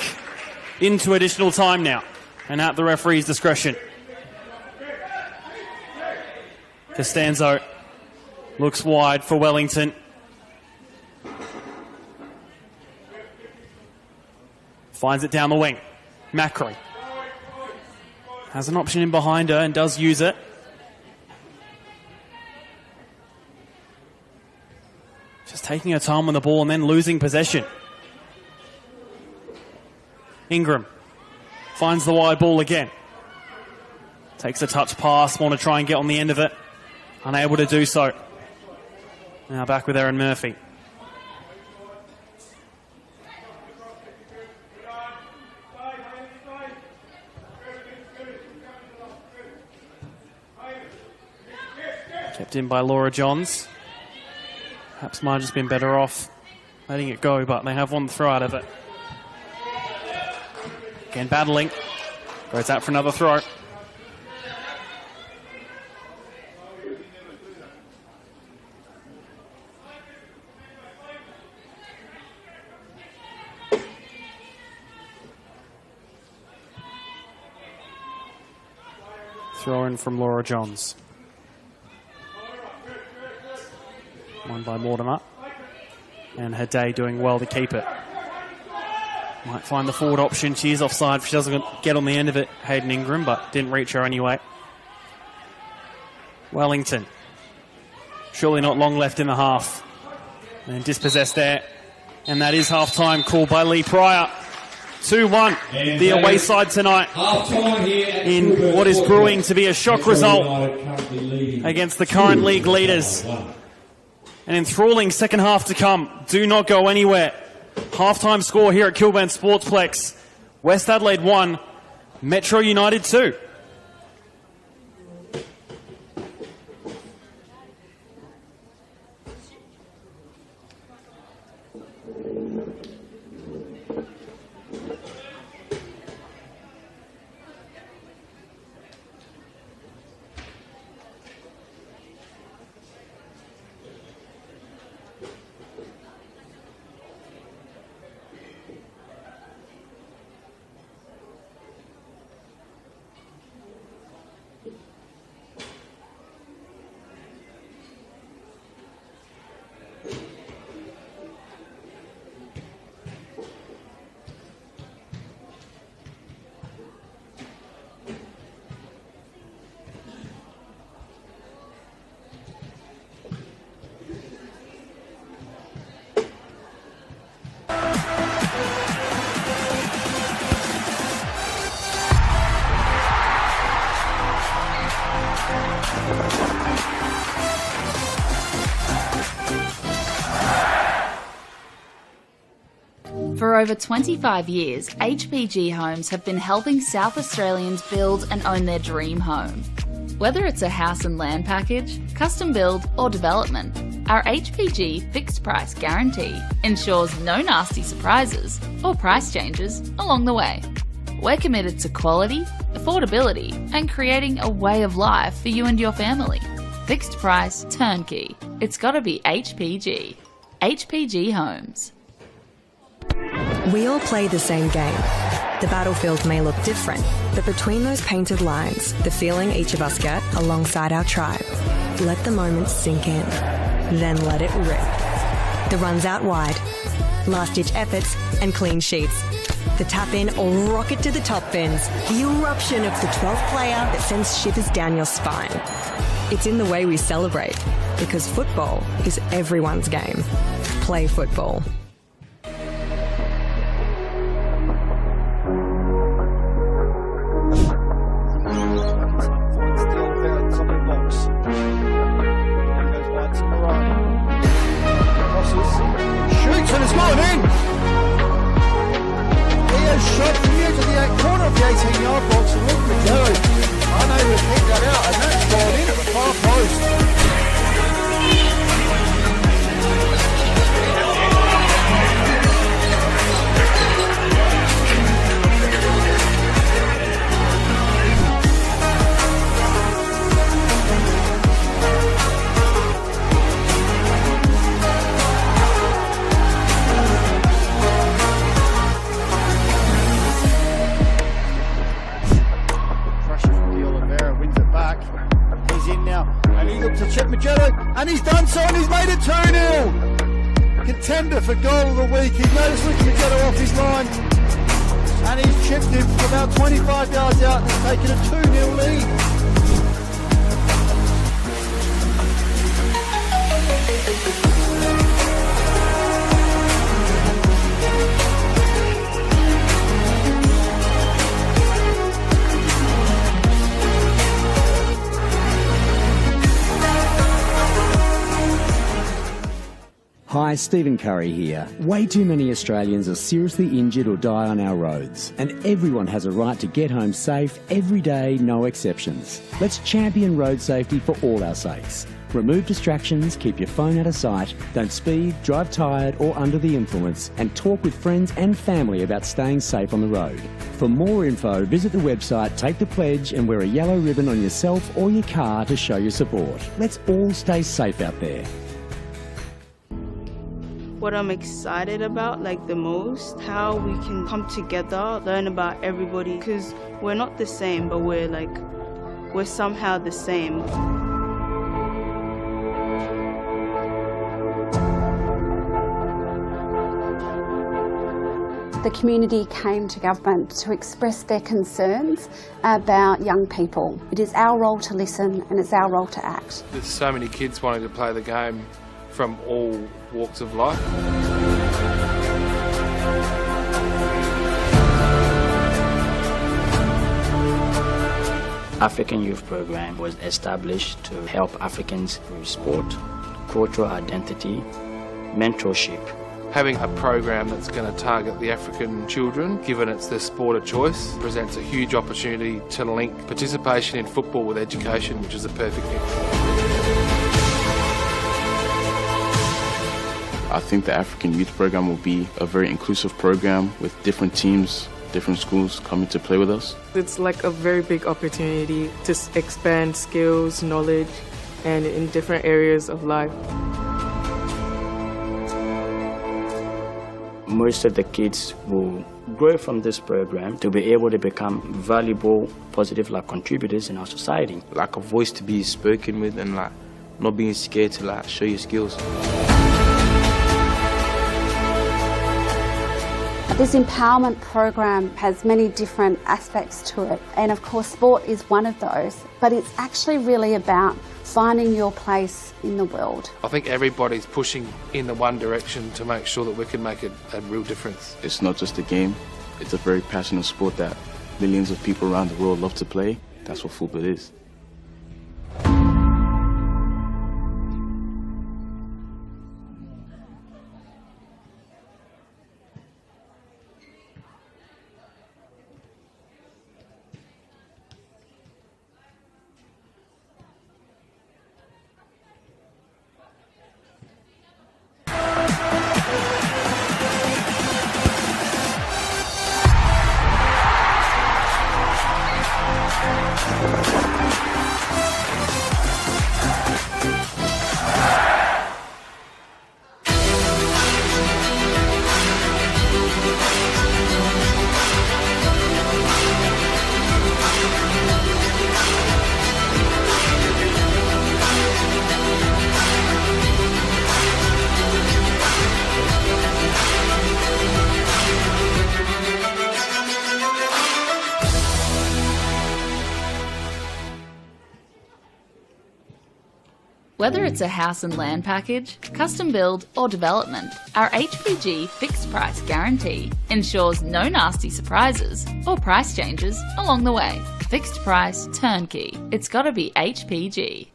B: Into additional time now. And at the referee's discretion. Costanzo looks wide for Wellington. Finds it down the wing. Macri has an option in behind her and does use it. Just taking her time on the ball and then losing possession. Ingram finds the wide ball again. Takes a touch pass, want to try and get on the end of it. Unable to do so. Now back with Erin Murphy. Kept in by Laura Johns. Perhaps might have just been better off letting it go, but they have one throw out of it. Again battling. Goes out for another throw. Throw in from Laura Johns. Won by Mortimer. And her day doing well to keep it. Might find the forward option. She is offside if she doesn't get on the end of it, Hayden Ingram, but didn't reach her anyway. Wellington. Surely not long left in the half. And dispossessed there. And that is half-time called by Lee Pryor. 2-1, the away side tonight in what is brewing to be a shock result against the current league leaders. An enthralling second half to come. Do not go anywhere. Half-time score here at Kilburn Sportsplex. West Adelaide 1, Metro United 2.
E: over 25 years, HPG Homes have been helping South Australians build and own their dream home. Whether it's a house and land package, custom build or development, our HPG fixed price guarantee ensures no nasty surprises or price changes along the way. We're committed to quality, affordability and creating a way of life for you and your family. Fixed price, turnkey. It's gotta be HPG. HPG Homes.
D: We all play the same game. The battlefield may look different, but between those painted lines, the feeling each of us get alongside our tribe. Let the moment sink in, then let it rip. The runs out wide, last-ditch efforts and clean sheets. The tap-in or rocket to the top bins. The eruption of the 12th player that sends shivers down your spine. It's in the way we celebrate, because football is everyone's game. Play football.
F: And he's done so, and he's made it 2-0. Contender for goal of the week. He's noticed Magello off his line, and he's chipped him from about 25 yards out and taken a 2-0 lead.
G: Hi, Stephen Curry here. Way too many Australians are seriously injured or die on our roads, and everyone has a right to get home safe every day, no exceptions. Let's champion road safety for all our sakes. Remove distractions, keep your phone out of sight, don't speed, drive tired or under the influence, and talk with friends and family about staying safe on the road. For more info, visit the website, take the pledge and wear a yellow ribbon on yourself or your car to show your support. Let's all stay safe out there.
H: What I'm excited about, like the most, how we can come together, learn about everybody, because we're not the same, but we're somehow the same.
I: The community came to government to express their concerns about young people. It is our role to listen and it's our role to act.
J: There's so many kids wanting to play the game from all walks of life.
K: African Youth Program was established to help Africans through sport, cultural identity, mentorship.
J: Having a program that's going to target the African children, given it's their sport of choice, presents a huge opportunity to link participation in football with education, which is a perfect mix.
L: I think the African Youth Program will be a very inclusive program with different teams, different schools coming to play with us.
M: It's like a very big opportunity to expand skills, knowledge, and in different areas of life.
K: Most of the kids will grow from this program to be able to become valuable, positive contributors in our society.
N: Like a voice to be spoken with and not being scared to show your skills.
I: This empowerment program has many different aspects to it, and of course sport is one of those, but it's actually really about finding your place in the world.
J: I think everybody's pushing in the one direction to make sure that we can make a real difference.
L: It's not just a game, it's a very passionate sport that millions of people around the world love to play. That's what football is.
E: Whether it's a house and land package, custom build or development, our HPG fixed price guarantee ensures no nasty surprises or price changes along the way. Fixed price, turnkey. It's gotta be HPG.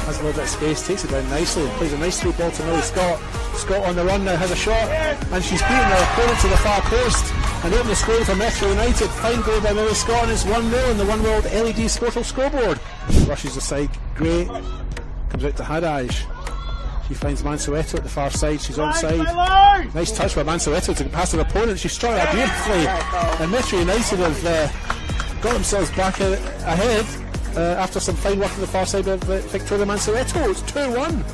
O: Has a little bit of space, takes it down nicely, plays a nice through ball to Millie Scott. Scott on the run now has a shot, and she's beaten her opponent to the far post and opened the scoring for Metro United. Fine goal by Millie Scott, and it's 1-0 on the One World LED Sportal scoreboard. Rushes aside, great, comes out to Hadaj. She finds Mansueto at the far side, she's onside. Nice touch by Mansueto to pass her opponent, she struck that beautifully. And Metro United have got themselves back ahead. After some fine work on the far side of Victoria Mansueto. It's 2-1.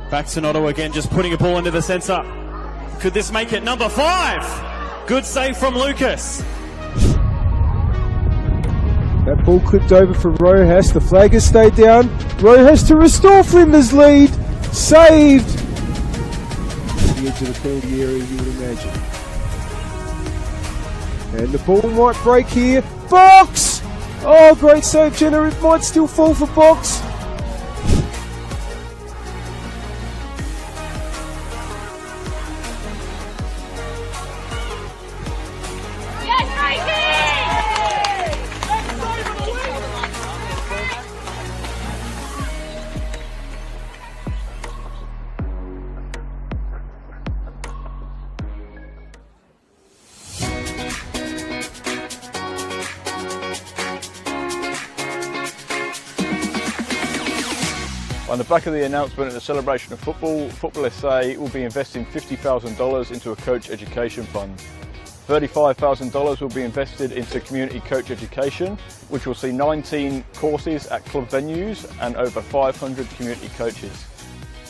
P: Back to Noto again, just putting a ball into the centre. Could this make it? Number 5! Good save from Lucas.
Q: That ball clipped over for Rojas. The flag has stayed down. Rojas to restore Flinders' lead. Saved. The edge of the penalty area, you would imagine. And the ball might break here. Box! Oh, great save, Jenner. It might still fall for Box.
R: On the back of the announcement at the celebration of football, NPLSA will be investing $50,000 into a coach education fund. $35,000 will be invested into community coach education, which will see 19 courses at club venues and over 500 community coaches.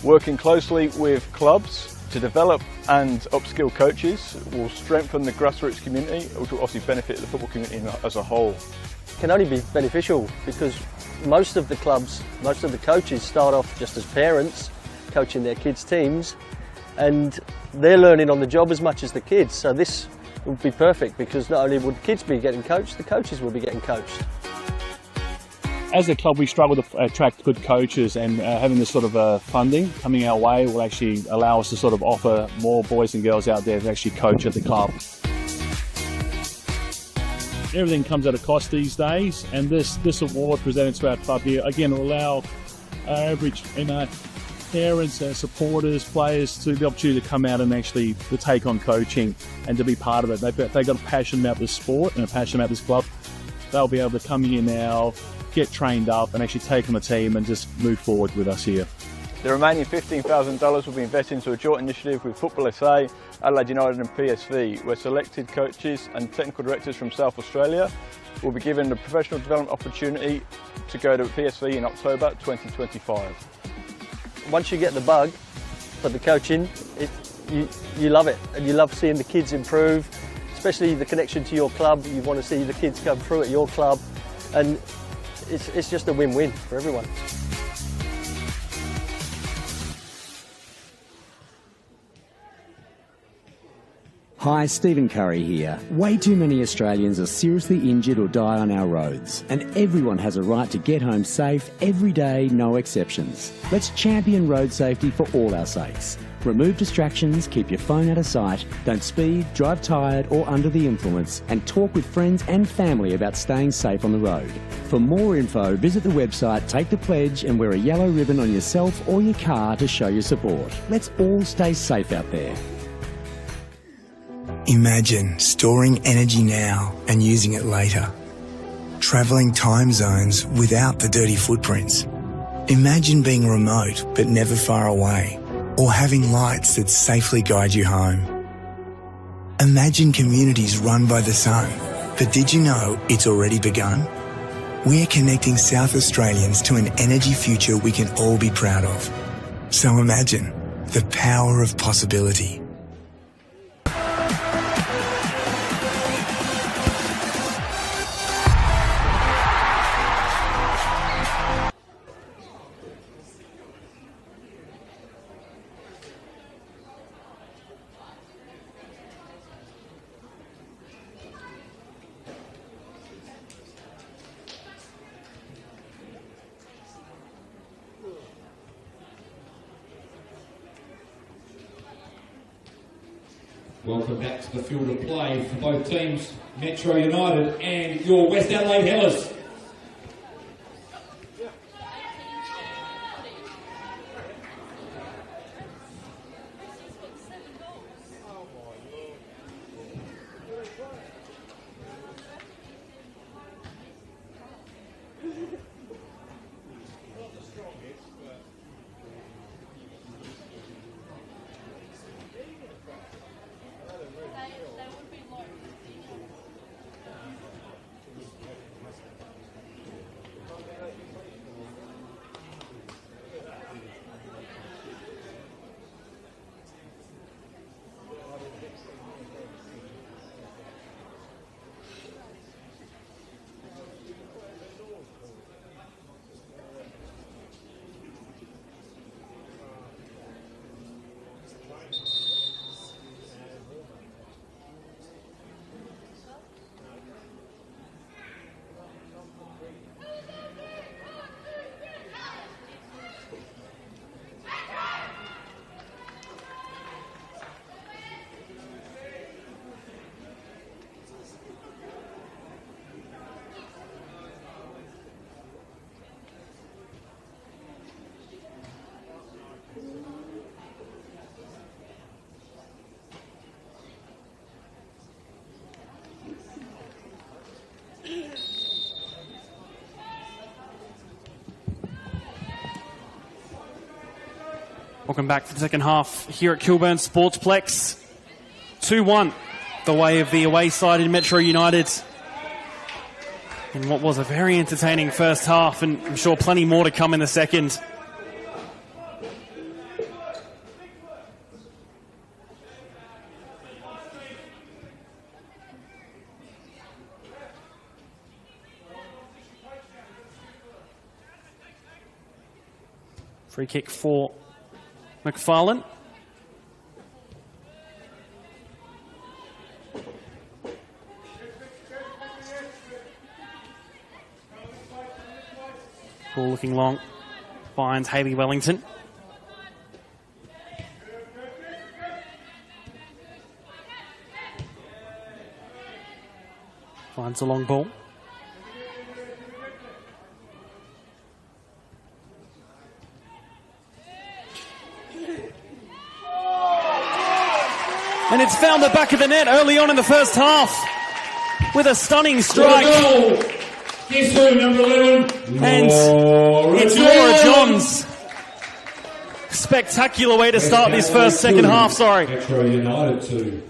R: Working closely with clubs to develop and upskill coaches will strengthen the grassroots community, which will obviously benefit the football community as a whole.
S: It can only be beneficial because most of the clubs, most of the coaches start off just as parents coaching their kids' teams, and they're learning on the job as much as the kids. So this would be perfect because not only would kids be getting coached, the coaches will be getting coached.
T: As a club, we struggle to attract good coaches, and having this sort of funding coming our way will actually allow us to sort of offer more boys and girls out there to actually coach at the club. Everything comes at a cost these days, and this award presented to our club here again will allow our average parents, supporters, players to the opportunity to come out and actually to take on coaching and to be part of it. They've got a passion about this sport and a passion about this club. They'll be able to come here now, get trained up and actually take on the team and just move forward with us here.
R: The remaining $15,000 will be invested into a joint initiative with NPLSA, Adelaide United and PSV, where selected coaches and technical directors from South Australia will be given the professional development opportunity to go to PSV in October 2025.
S: Once you get the bug for the coaching, you love it, and you love seeing the kids improve, especially the connection to your club. You want to see the kids come through at your club, and it's just a win-win for everyone.
G: Hi, Stephen Curry here. Way too many Australians are seriously injured or die on our roads, and everyone has a right to get home safe every day, no exceptions. Let's champion road safety for all our sakes. Remove distractions, keep your phone out of sight, don't speed, drive tired or under the influence, and talk with friends and family about staying safe on the road. For more info, visit the website, take the pledge and wear a yellow ribbon on yourself or your car to show your support. Let's all stay safe out there.
C: Imagine storing energy now and using it later. Travelling time zones without the dirty footprints. Imagine being remote but never far away, or having lights that safely guide you home. Imagine communities run by the sun, but did you know it's already begun? We're connecting South Australians to an energy future we can all be proud of. So imagine the power of possibility.
A: Welcome back to the field of play for both teams, Metro United and your West Adelaide Hellers.
B: Welcome back for the second half here at Kilburn Sportsplex. 2-1, the way of the away side in Metro United. In what was a very entertaining first half, and I'm sure plenty more to come in the second. Free kick for McFarlane. Ball looking long. Finds Hayley Wellington. Finds a long ball. And it's found the back of the net early on in the first half with a stunning strike.
A: Guess who, number 11?
B: And it's Laura Johns. Spectacular way to start this second half, sorry.
A: Metro United 2.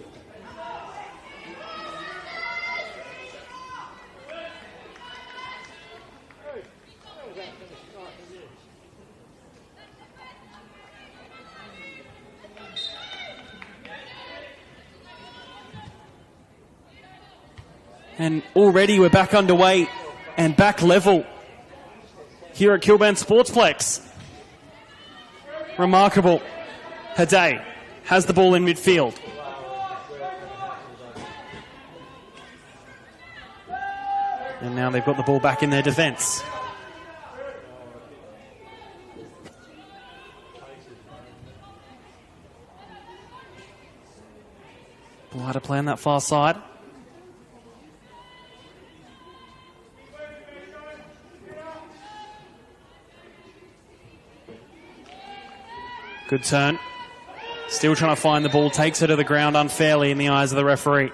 B: And already we're back underway and back level here at Kilburn Sportsplex. Remarkable. Haday has the ball in midfield. And now they've got the ball back in their defence. Ball had to play on that far side. Good turn. Still trying to find the ball. Takes her to the ground unfairly in the eyes of the referee.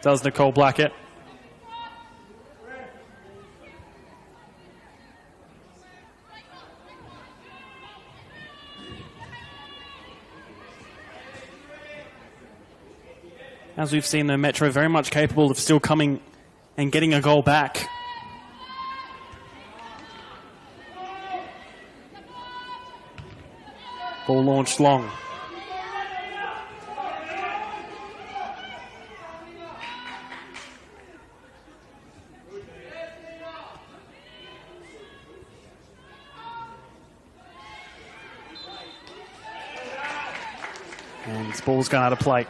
B: Does Nicole Blackett. As we've seen, though, Metro very much capable of still coming and getting a goal back. Ball launched long. And this ball's gone out of play.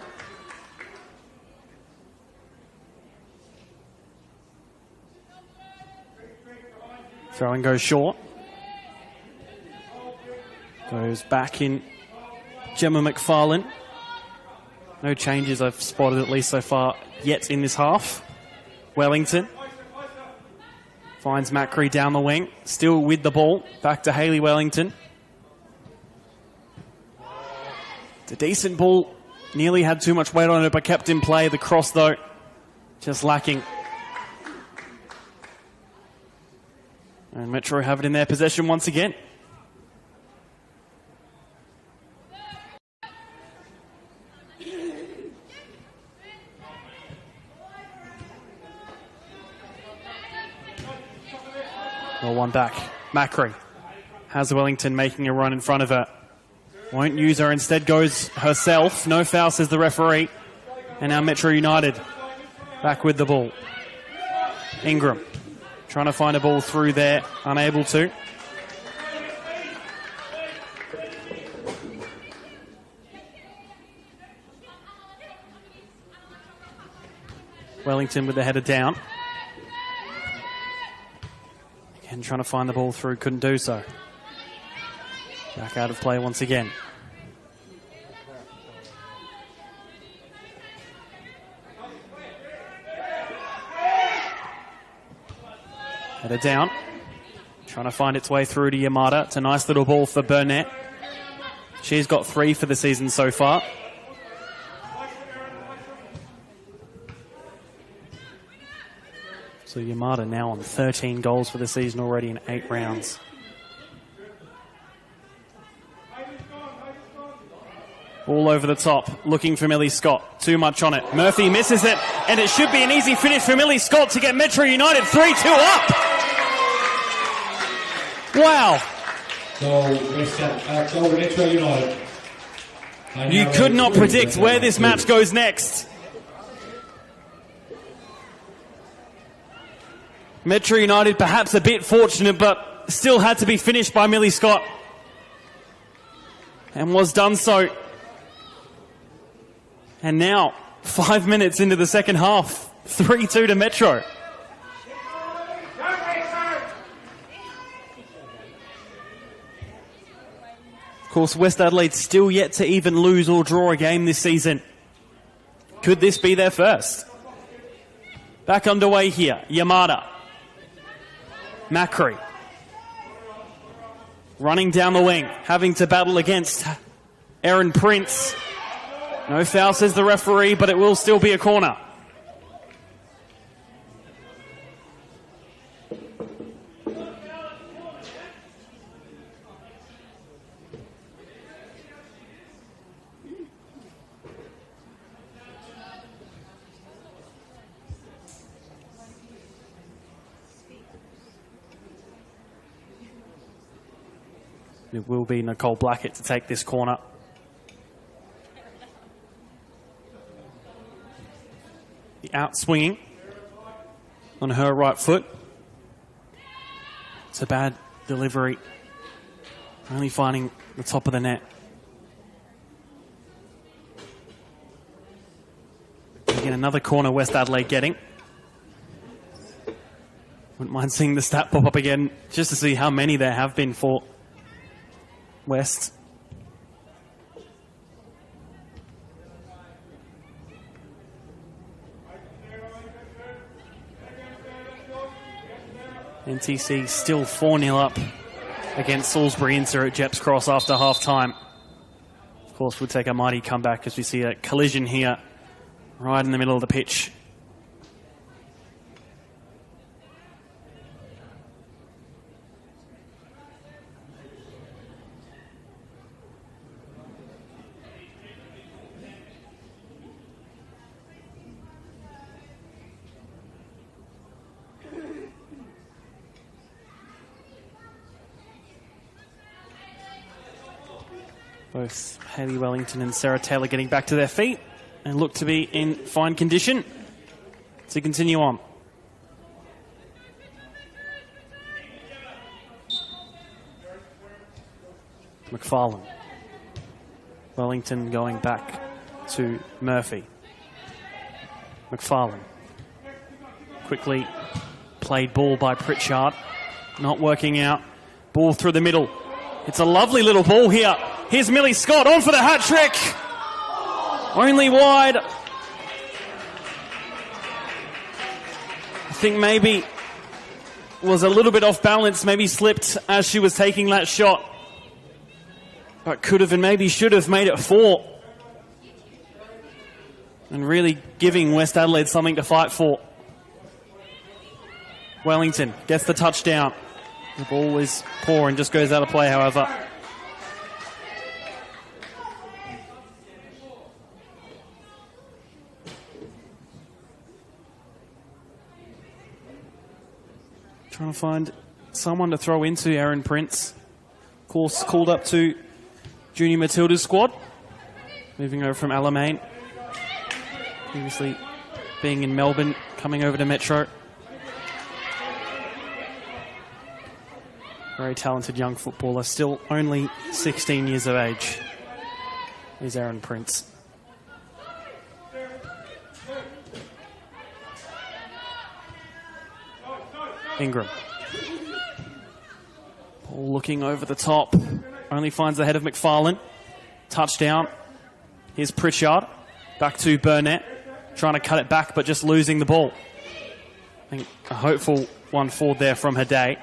B: Throwing goes short. Goes back in Gemma McFarlane. No changes I've spotted, at least so far, yet in this half. Wellington finds Macri down the wing. Still with the ball. Back to Hayley Wellington. It's a decent ball. Nearly had too much weight on it, but kept in play. The cross, though, just lacking. And Metro have it in their possession once again. Well, one back. Macri has Wellington making a run in front of her. Won't use her, instead goes herself. No foul, says the referee. And now Metro United back with the ball. Ingram trying to find a ball through there, unable to. Wellington with the header down. Again, trying to find the ball through, couldn't do so. Back out of play once again. Header down. Trying to find its way through to Yamada. It's a nice little ball for Burnett. She's got 3 for the season so far. So Yamada now on 13 goals for the season already in 8 rounds. All over the top, looking for Millie Scott. Too much on it. Murphy misses it, and it should be an easy finish for Millie Scott to get Metro United 3-2 up. Wow.
A: Goal Metro United.
B: You could not predict where this match goes next. Metro United perhaps a bit fortunate, but still had to be finished by Millie Scott. And was done so. And now, 5 minutes into the second half, 3-2 to Metro. Of course, West Adelaide still yet to even lose or draw a game this season. Could this be their first? Back underway here, Yamada. Macri. Running down the wing, having to battle against Erin Prince. No foul, says the referee, but it will still be a corner. It will be Nicole Blackett to take this corner. The out swinging on her right foot. It's a bad delivery. Only finding the top of the net. Again, another corner West Adelaide getting. Wouldn't mind seeing the stat pop up again just to see how many there have been for West. NTC still 4-0 up against Salisbury Inter at Jeps Cross after half-time. Of course, we'll take a mighty comeback as we see a collision here right in the middle of the pitch. Both Hayley Wellington and Sarah Taylor getting back to their feet and look to be in fine condition to continue on. McFarlane. Wellington going back to Murphy. McFarlane. Quickly played ball by Pritchard. Not working out. Ball through the middle. It's a lovely little ball here. Here's Millie Scott on for the hat trick. Only wide. I think maybe was a little bit off balance. Maybe slipped as she was taking that shot. But could have and maybe should have made it 4. And really giving West Adelaide something to fight for. Wellington gets the touchdown. The ball is poor and just goes out of play, however. Trying to find someone to throw into Erin Prince. Of course, called up to Junior Matilda's squad. Moving over from Alamein. Previously being in Melbourne, coming over to Metro. Very talented young footballer, still only 16 years of age, is Erin Prince. Ingram. Ball looking over the top, only finds the head of McFarlane. Touchdown. Here's Pritchard, back to Burnett, trying to cut it back but just losing the ball. I think a hopeful one forward there from Haday.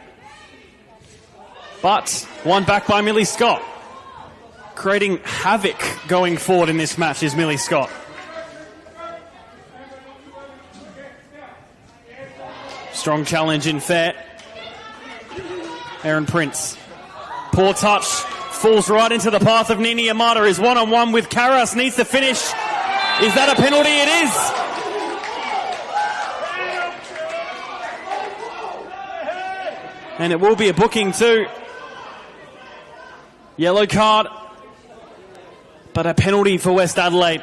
B: But one back by Millie Scott. Creating havoc going forward in this match is Millie Scott. Strong challenge in fair. Erin Prince. Poor touch. Falls right into the path of Nini Yamada. Is one-on-one with Karras. Needs to finish. Is that a penalty? It is. And it will be a booking too. Yellow card, but a penalty for West Adelaide.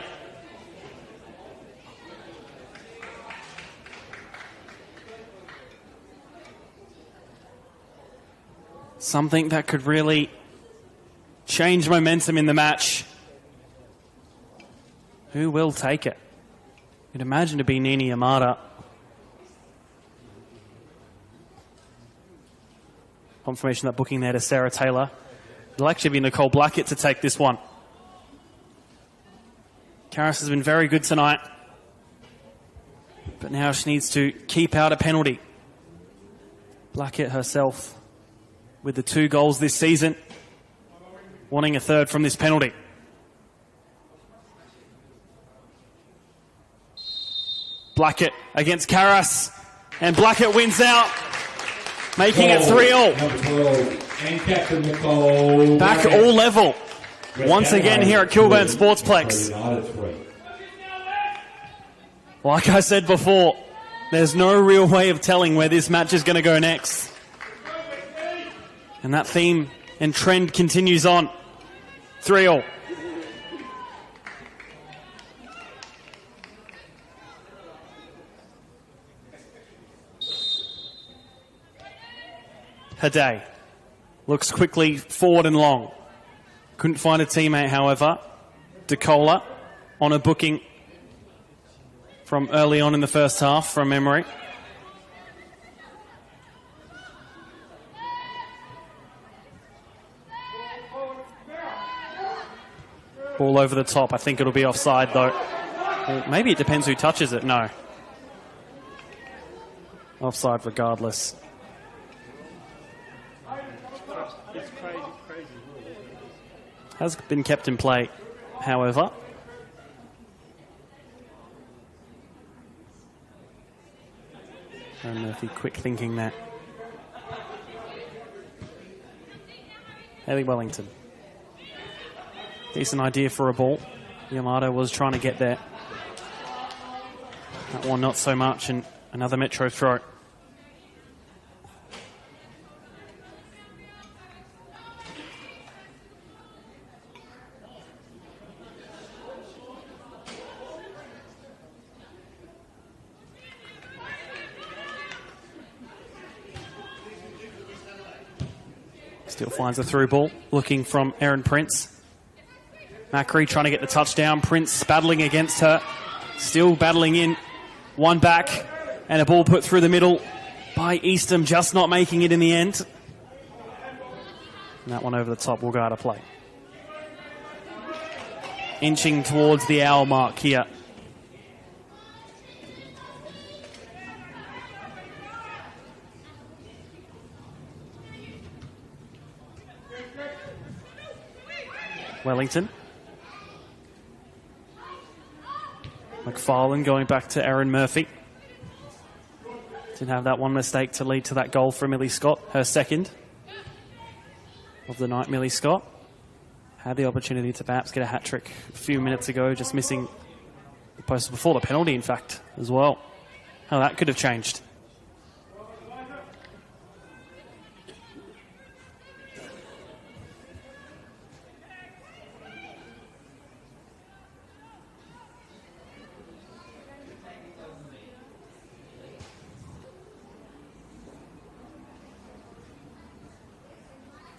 B: Something that could really change momentum in the match. Who will take it? You'd imagine to be Nini Yamada. Confirmation that booking there to Sarah Taylor. It'll actually be Nicole Blackett to take this one. Karras has been very good tonight, but now she needs to keep out a penalty. Blackett herself with the 2 goals this season, wanting a 3rd from this penalty. Blackett against Karras, and Blackett wins out, making it 3-all.
A: And Captain Nicole.
B: Back all level. Once again here at Kilburn Sportsplex. Like I said before, there's no real way of telling where this match is going to go next. And that theme and trend continues on. 3-all. Haday looks quickly forward and long. Couldn't find a teammate, however. DeCola on a booking from early on in the first half from memory. Ball over the top. I think it'll be offside, though. Or maybe it depends who touches it. No. Offside regardless. Has been kept in play, however. And Murphy quick thinking that. Hayley Wellington. Decent idea for a ball. Yamato was trying to get there. That one not so much, and another Metro throw. Still finds a through ball, looking from Erin Prince. Macri trying to get the touchdown. Prince battling against her. Still battling in. One back. And a ball put through the middle by Eastham, just not making it in the end. And that one over the top will go out of play. Inching towards the hour mark here. Wellington. McFarlane going back to Erin Murphy. Didn't have that one mistake to lead to that goal from Millie Scott, her second of the night. Millie Scott had the opportunity to perhaps get a hat-trick a few minutes ago, just missing the post before the penalty, in fact, as well. How that could have changed.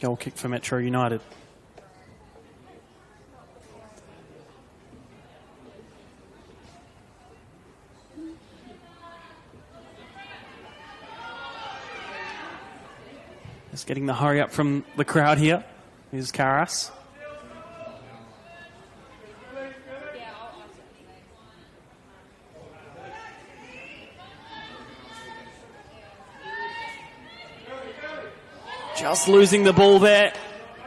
B: Goal kick for Metro United. Just getting the hurry up from the crowd here is Karas. Just losing the ball there.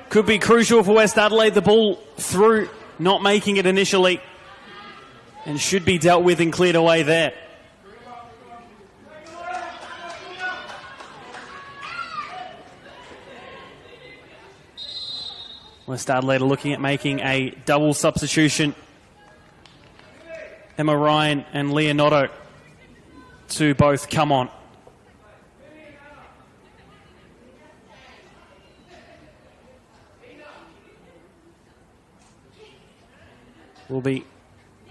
B: Could be crucial for West Adelaide. The ball through, not making it initially. And should be dealt with and cleared away there. West Adelaide are looking at making a double substitution. Emma Ryan and Leonardo to both come on. Will be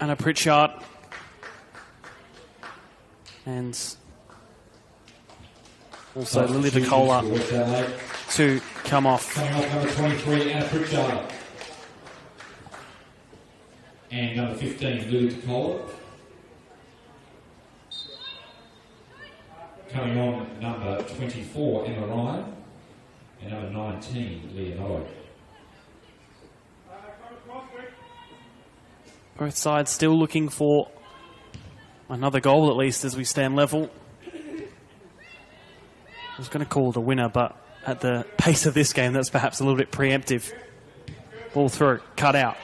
B: Anna Pritchard and also Lily Vicola to come off.
A: Coming off number 23, Anna Pritchard. And number 15, Lily Vicola. Coming on number 24, Emma Ryan. And number 19, Leonardo.
B: Both sides still looking for another goal, at least, as we stand level. I was going to call it a winner, but at the pace of this game, that's perhaps a little bit preemptive. Ball through, cut out.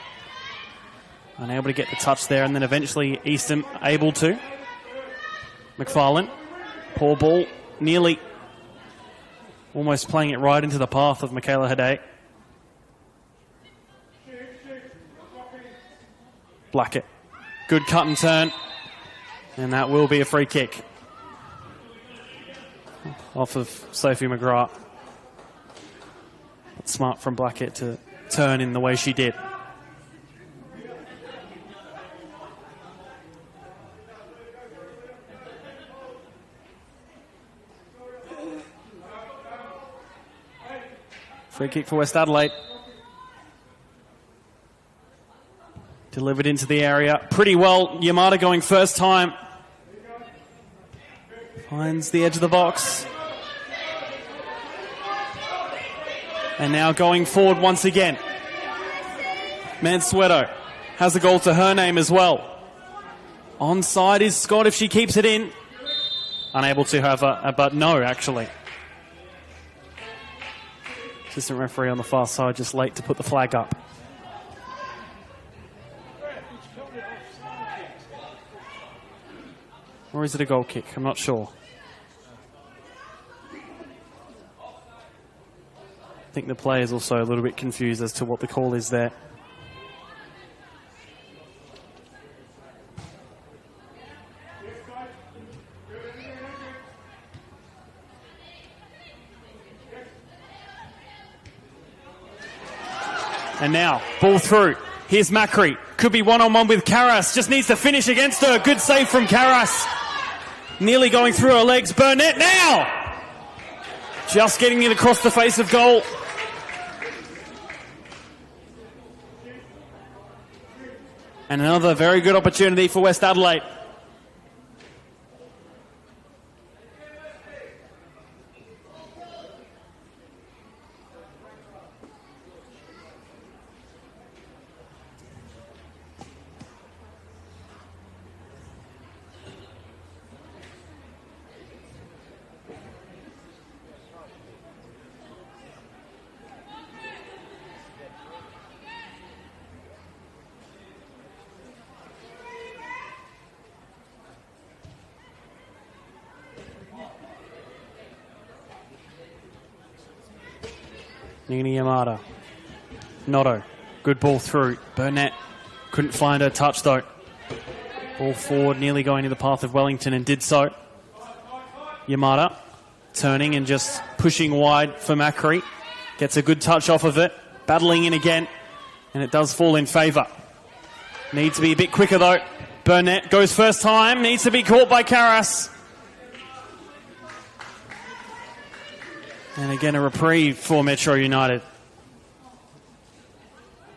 B: Unable to get the touch there, and then eventually Eastham able to. McFarlane, poor ball, nearly almost playing it right into the path of Michaela Haday. Blackett. Good cut and turn. And that will be a free kick. Off of Sophie McGrath. But smart from Blackett to turn in the way she did. Free kick for West Adelaide. Delivered into the area. Pretty well. Yamada going first time. Finds the edge of the box. And now going forward once again. Mansueto has a goal to her name as well. Onside is Scott if she keeps it in. Unable to have but no, actually. Assistant referee on the far side just late to put the flag up. Or is it a goal kick? I'm not sure. I think the player's also a little bit confused as to what the call is there. And now, ball through. Here's Macri. Could be one-on-one with Karas. Just needs to finish against her. Good save from Karas. Nearly going through her legs. Burnett now! Just getting it across the face of goal.
P: And another very good opportunity for West Adelaide. Nini Yamada. Noto. Good ball through. Burnett couldn't find her touch though. Ball forward, nearly going to the path of Wellington and did so. Yamada turning and just pushing wide for Macri. Gets a good touch off of it. Battling in again. And it does fall in favour. Needs to be a bit quicker though. Burnett goes first time. Needs to be caught by Karras. And again, a reprieve for Metro United.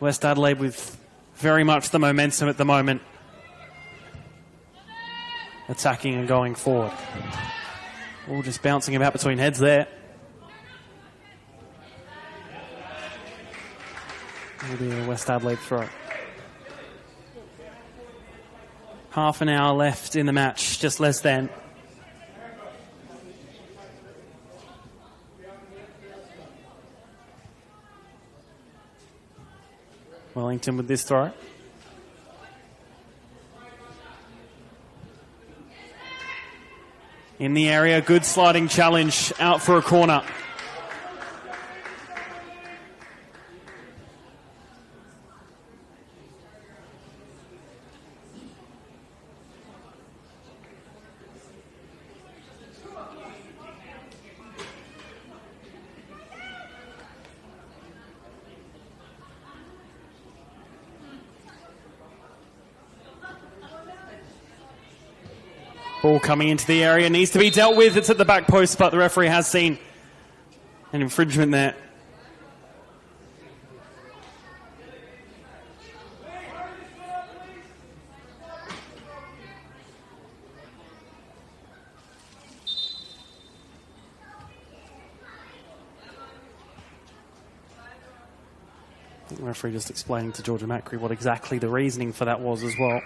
P: West Adelaide with very much the momentum at the moment. Attacking and going forward. All just bouncing about between heads there. It'll be a West Adelaide throw. Half an hour left in the match, just less than. Wellington with this throw. In the area, good sliding challenge, out for a corner. Ball coming into the area, needs to be dealt with. It's at the back post, but the referee has seen an infringement there. I think the referee just explaining to Georgia Macri what exactly the reasoning for that was as well.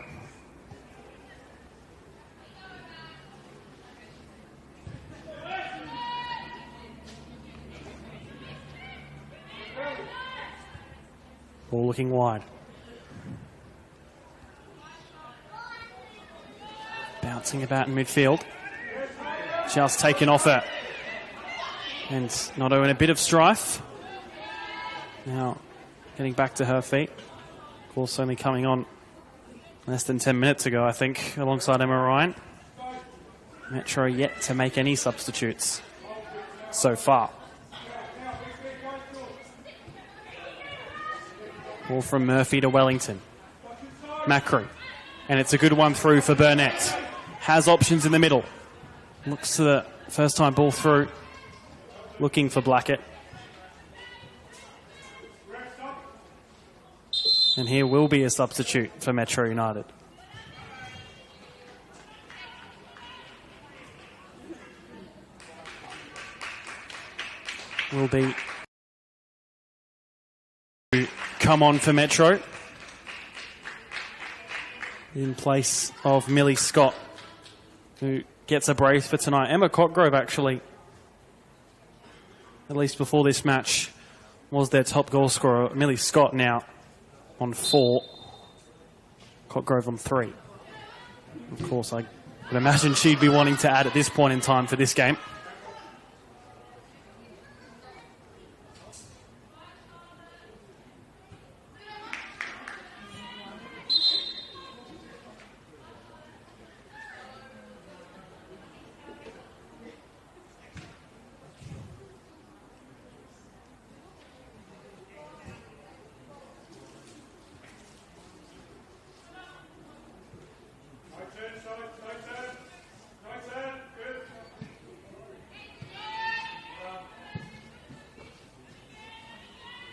P: Ball looking wide. Bouncing about in midfield. Just taken off it. And Noto in a bit of strife. Now getting back to her feet. Of course, only coming on less than 10 minutes ago, I think, alongside Emma Ryan. Metro yet to make any substitutes so far. Ball from Murphy to Wellington. Macri. And it's a good one through for Burnett. Has options in the middle. Looks to the first time ball through. Looking for Blackett. And here will be a substitute for Metro United. Will be come on for Metro in place of Millie Scott, who gets a brace for tonight. Emma Cotgrove, actually, at least before this match, was their top goal scorer. Millie Scott now on 4, Cotgrove on 3. Of course, I would imagine she'd be wanting to add at this point in time for this game.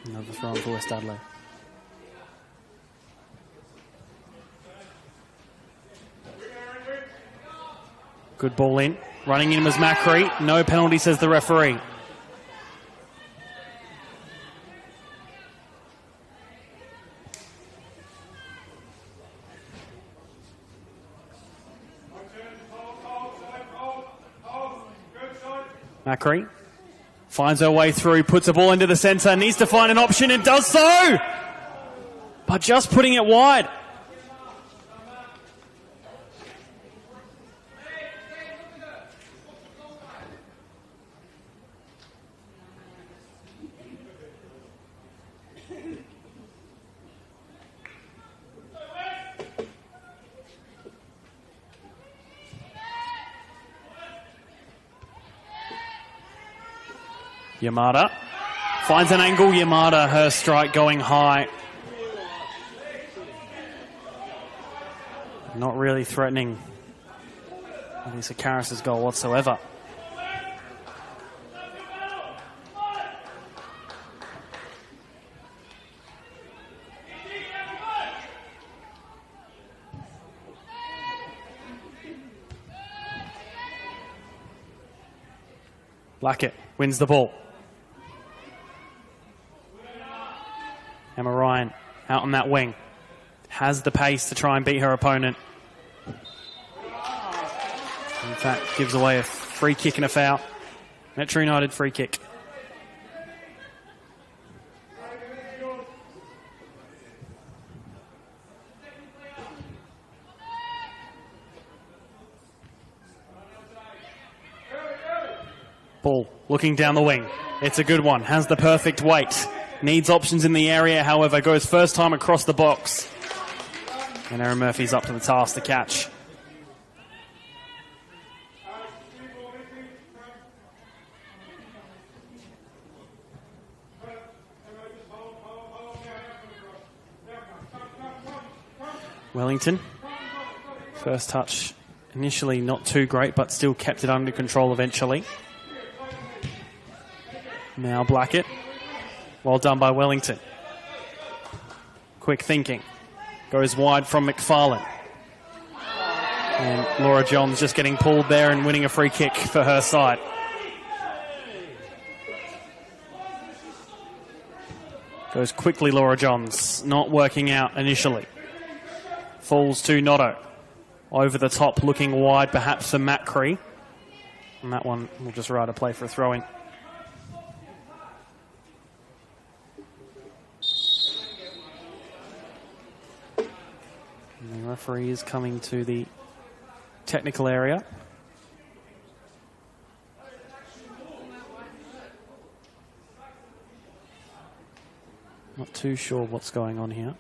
P: Another throw for West Adelaide. Good ball in. Running in was Macri. No penalty, says the referee. Macri finds her way through, puts a ball into the centre, needs to find an option and does so! But just putting it wide. Yamada finds an angle. Yamada, her strike going high. Not really threatening Lisa Karras' goal whatsoever. Blackett wins the ball. Emma Ryan out on that wing. Has the pace to try and beat her opponent. In fact, gives away a free kick and a foul. Metro United free kick. Ball looking down the wing. It's a good one. Has the perfect weight. Needs options in the area, however. Goes first time across the box. And Erin Murphy's up to the task to catch. Wellington. First touch initially not too great, but still kept it under control eventually. Now Blackett. Well done by Wellington. Quick thinking. Goes wide from McFarlane. And Laura Johns just getting pulled there and winning a free kick for her side. Goes quickly, Laura Johns. Not working out initially. Falls to Notto. Over the top, looking wide, perhaps for Macri. And that one will just ride a play for a throw-in. And the referee is coming to the technical area. Not too sure what's going on here.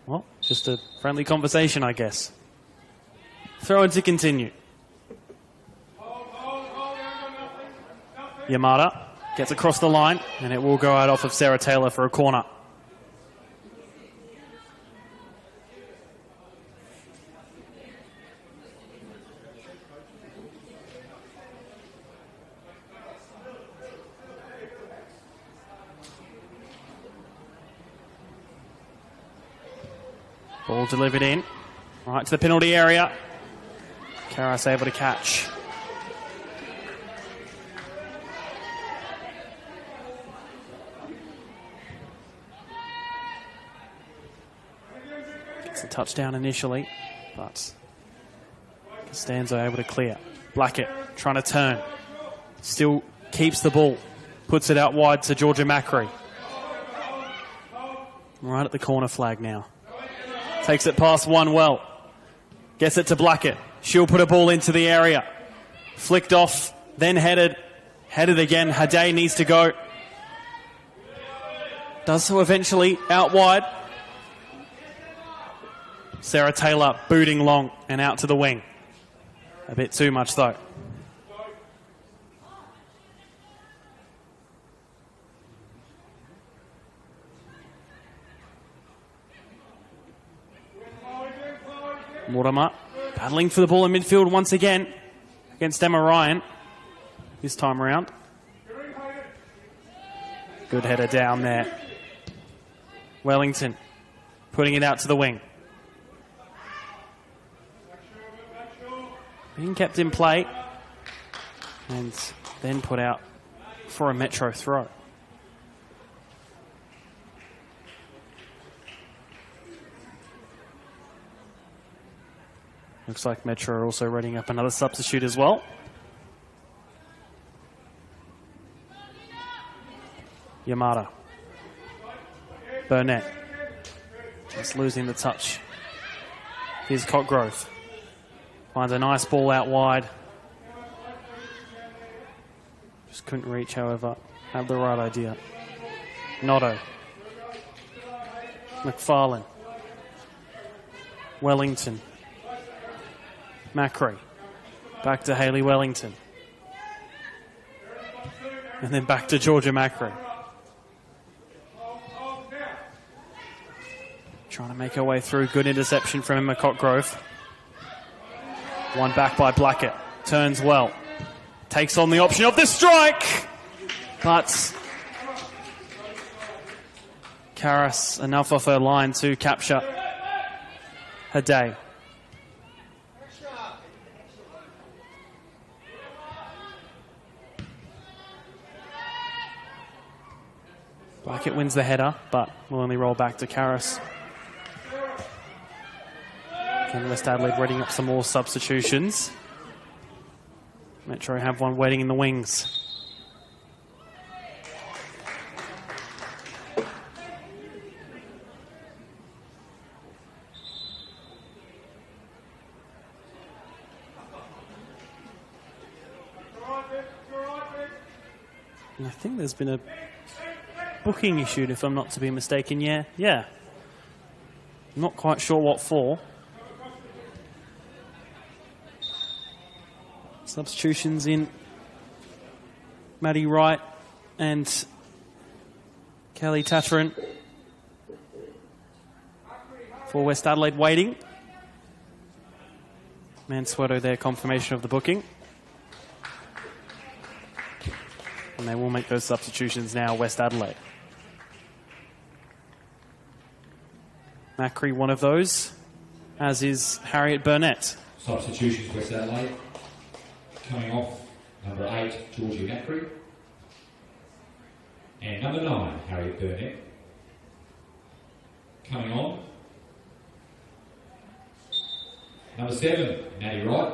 P: Well, just a friendly conversation, I guess. Throw in to continue. Yamada gets across the line, and it will go out off of Sarah Taylor for a corner. Ball delivered in. Right to the penalty area. Karras able to catch. Gets a touchdown initially, but Costanzo able to clear. Blackett trying to turn. Still keeps the ball. Puts it out wide to Georgia Macri. Right at the corner flag now. Takes it past one well. Gets it to Blackett. She'll put a ball into the area. Flicked off, then headed. Headed again. Haday needs to go. Does so eventually out wide. Sarah Taylor booting long and out to the wing. A bit too much though. Mortimer battling for the ball in midfield once again against Emma Ryan. this time around. Good header down there. Wellington putting it out to the wing. Being kept in play and then put out for a Metro throw. Looks like Metro are also readying up another substitute as well. Yamada. Burnett. Just losing the touch. Here's Cotgrove. Finds a nice ball out wide. Just couldn't reach, however. Had the right idea. Notto. McFarlane. Wellington. Macri. Back to Hayley Wellington. And then back to Georgia Macri. Trying to make her way through. Good interception from Emma Cotgrove. One back by Blackett. Turns well. Takes on the option of the strike. But Karas enough off her line to capture her day. Blackett wins the header, but will only roll back to Karas. And West Adelaide readying up some more substitutions. Metro have one waiting in the wings. And I think there's been a booking issued, if I'm not to be mistaken. Yeah. Not quite sure what for. Substitutions in Maddie Wright and Kelly Tatterin for West Adelaide waiting. Mansueto there, confirmation of the booking. And they will make those substitutions now, West Adelaide. Macri, one of those, as is Harriet Burnett.
A: Substitutions, West Adelaide. Coming off, number 8, Georgia Macri. And number 9, Harriet Burnett. Coming on, number 7, Maddie Wright.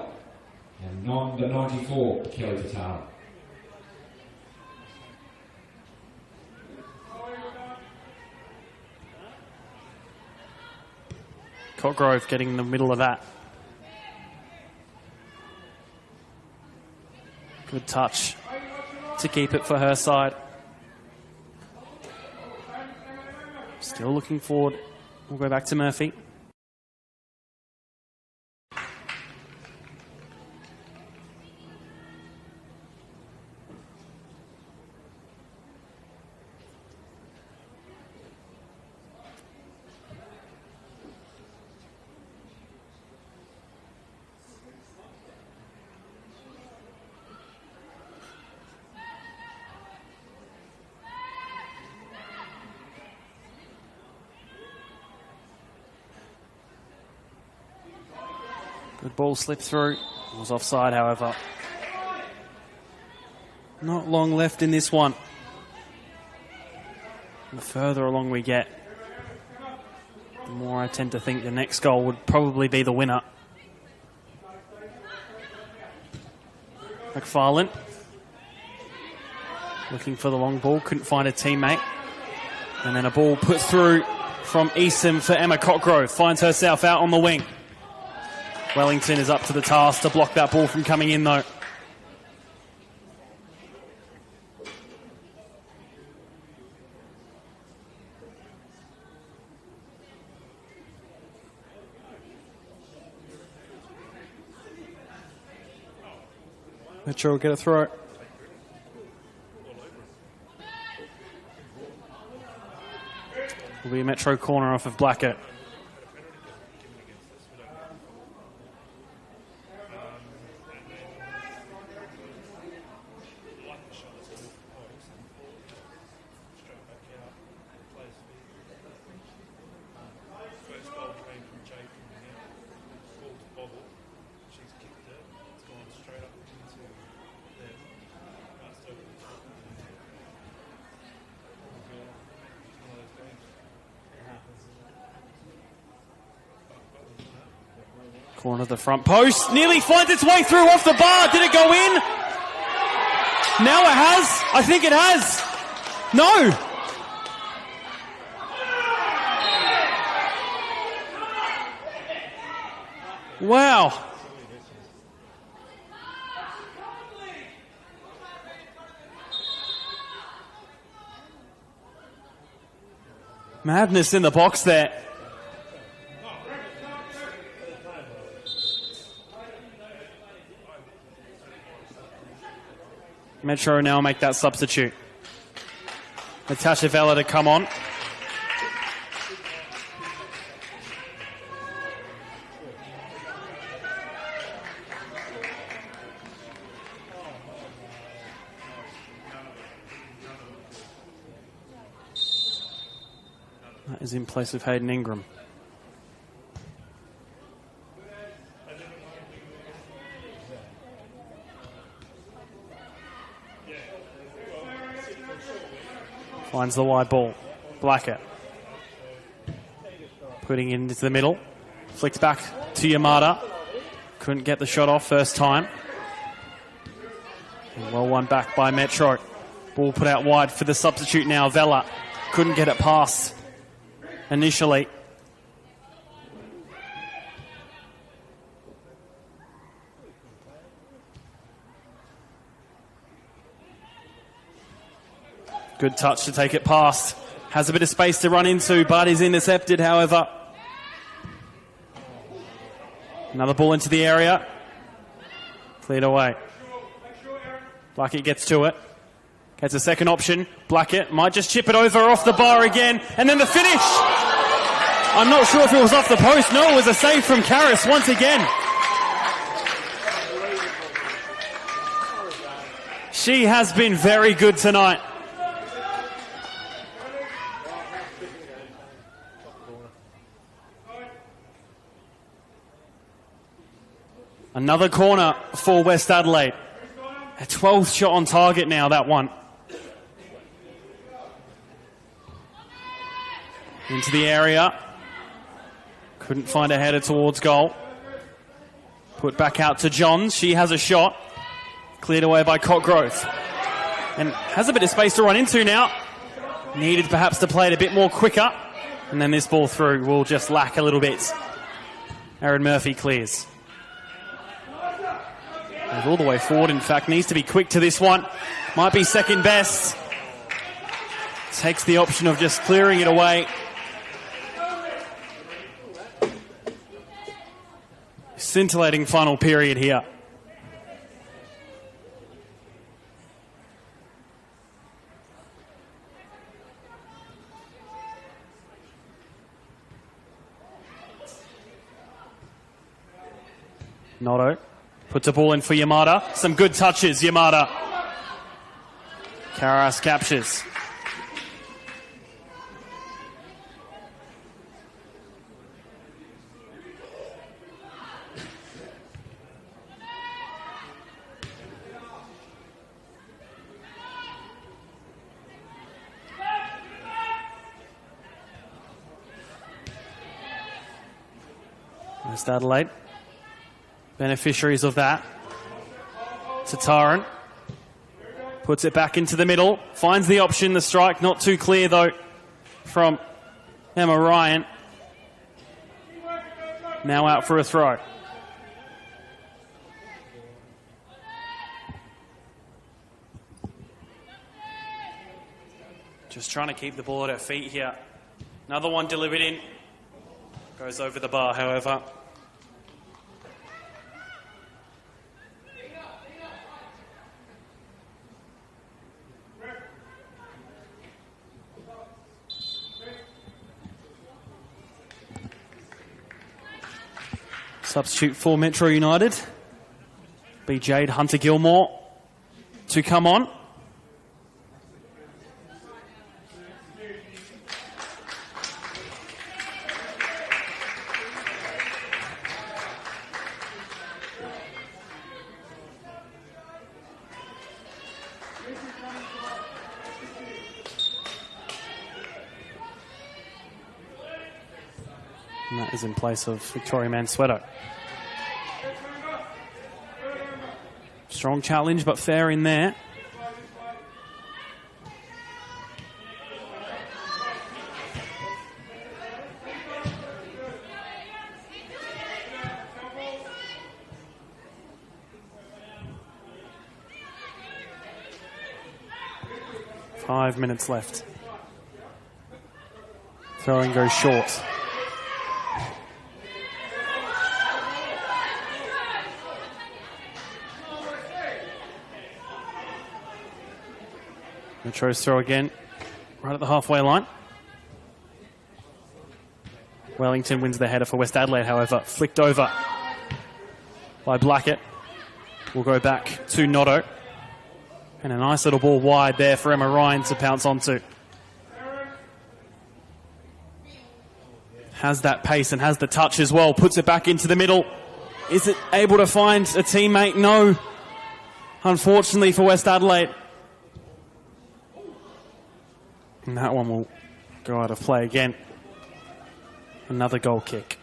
A: And number 94, Kelly Tatara.
P: Cotgrove getting in the middle of that. Good touch to keep it for her side. Still looking forward. We'll go back to Murphy. Good ball slipped through. It was offside, however. Not long left in this one. The further along we get, the more I tend to think the next goal would probably be the winner. McFarlane looking for the long ball, couldn't find a teammate. And then a ball put through from Eastham for Emma Cotgrove. Finds herself out on the wing. Wellington is up to the task to block that ball from coming in, though. Metro will get a throw. Will be a Metro corner off of Blackett. Corner of the front post. Nearly finds its way through off the bar. Did it go in? Now it has. I think it has. No. Wow. Madness in the box there. Metro now make that substitute. Natasha Vella to come on. That is in place of Hayden Ingram. Finds the wide ball. Blackett. Putting it into the middle. Flicked back to Yamada. Couldn't get the shot off first time. And well won back by Metro. Ball put out wide for the substitute now. Vella couldn't get it past initially. Good touch to take it past. Has a bit of space to run into, but is intercepted, however. Another ball into the area. Cleared away. Blackett gets to it. Gets a second option. Blackett might just chip it over off the bar again. And then the finish. I'm not sure if it was off the post. No, it was a save from Karras once again. She has been very good tonight. Another corner for West Adelaide. A 12th shot on target now, that one. Into the area. Couldn't find a header towards goal. Put back out to Johns. She has a shot. Cleared away by Cockgrove. And has a bit of space to run into now. Needed perhaps to play it a bit more quicker. And then this ball through will just lack a little bit. Aaron Murphy clears. Goes all the way forward, in fact, needs to be quick to this one. Might be second best. Takes the option of just clearing it away. Scintillating final period here. Noto. Puts a ball in for Yamada. Some good touches, Yamada. Karras captures. West Adelaide. Beneficiaries of that. Tataran puts it back into the middle, finds the option, the strike, not too clear though from Emma Ryan. Now out for a throw. Just trying to keep the ball at her feet here. Another one delivered in. Goes over the bar, however. Substitute for Metro United. Be Jade Hunter-Gilmore to come on. And that is in place of Victoria Mansueto. Strong challenge, but fair in there. Five minutes left. Throwing goes short. Metro's throw again, right at the halfway line. Wellington wins the header for West Adelaide, however. Flicked over by Blackett. We'll go back to Notto. And a nice little ball wide there for Emma Ryan to pounce onto. Has that pace and has the touch as well. Puts it back into the middle. Is it able to find a teammate? No. Unfortunately for West Adelaide. And that one will go out of play again. Another goal kick.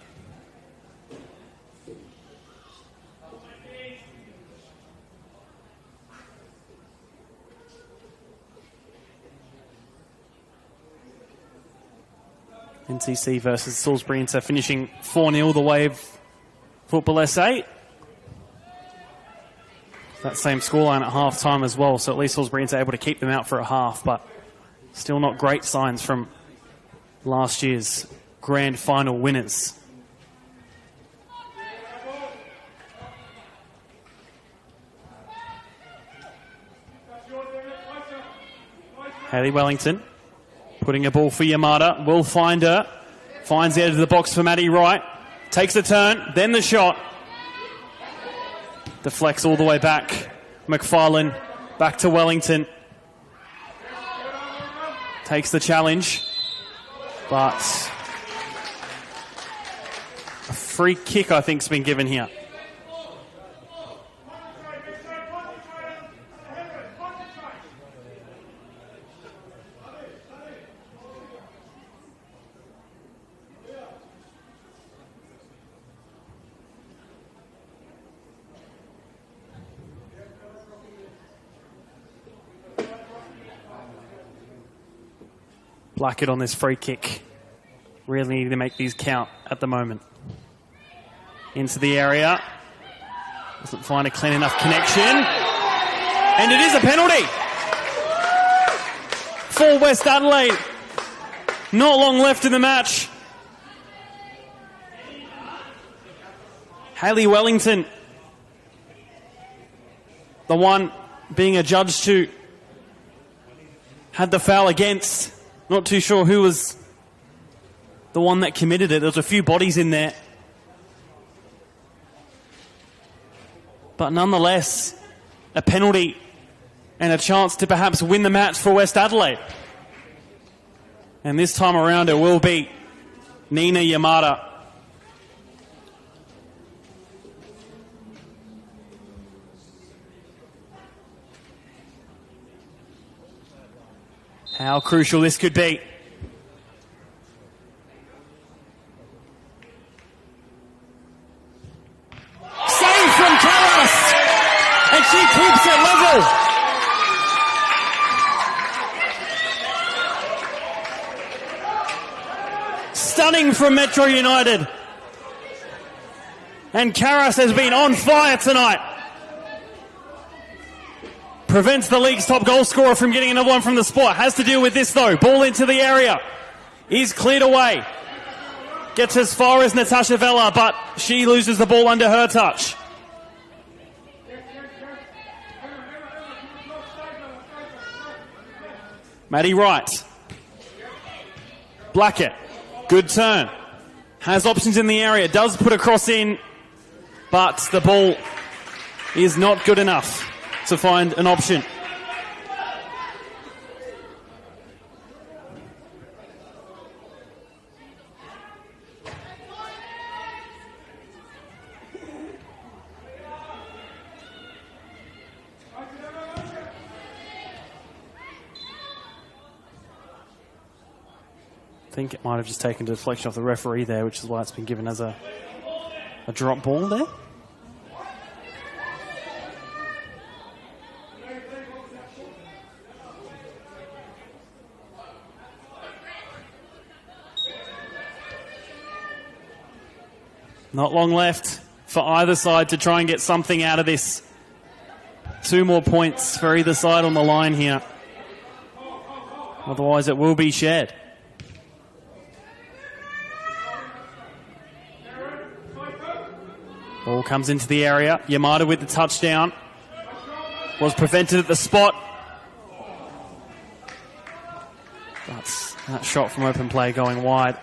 P: NCC versus Salisbury Inter finishing 4-0 the way of Football SA. That same scoreline at half-time as well, so at least Salisbury Inter able to keep them out for a half, but still not great signs from last year's grand final winners. Hayley Wellington putting a ball for Yamada, will find her, finds the edge of the box for Maddie Wright, takes the turn, then the shot, deflects all the way back. McFarlane back to Wellington, takes the challenge, but a free kick I think has been given here. Blackett on this free kick. Really need to make these count at the moment. Into the area. Doesn't find a clean enough connection. And it is a penalty for West Adelaide. Not long left in the match. Hayley Wellington, the one being adjudged to, had the foul against. Not too sure who was the one that committed it. There was a few bodies in there. But nonetheless, a penalty and a chance to perhaps win the match for West Adelaide. And this time around it will be Nina Yamada. How crucial this could be. Save from Callas! And she keeps it level. Stunning from Metro United. And Karras has been on fire tonight. Prevents the league's top goal scorer from getting another one from the spot. Has to deal with this though. Ball into the area. Is cleared away. Gets as far as Natasha Vella, but she loses the ball under her touch. Maddie Wright. Blackett. Good turn. Has options in the area. Does put a cross in, but the ball is not good enough to find an option. I think it might have just taken a deflection off the referee there, which is why it's been given as a drop ball there. Not long left for either side to try and get something out of this. 2 more points for either side on the line here. Otherwise, it will be shared. Ball comes into the area. Yamada with the touchdown. Was prevented at the spot. That's that shot from open play going wide.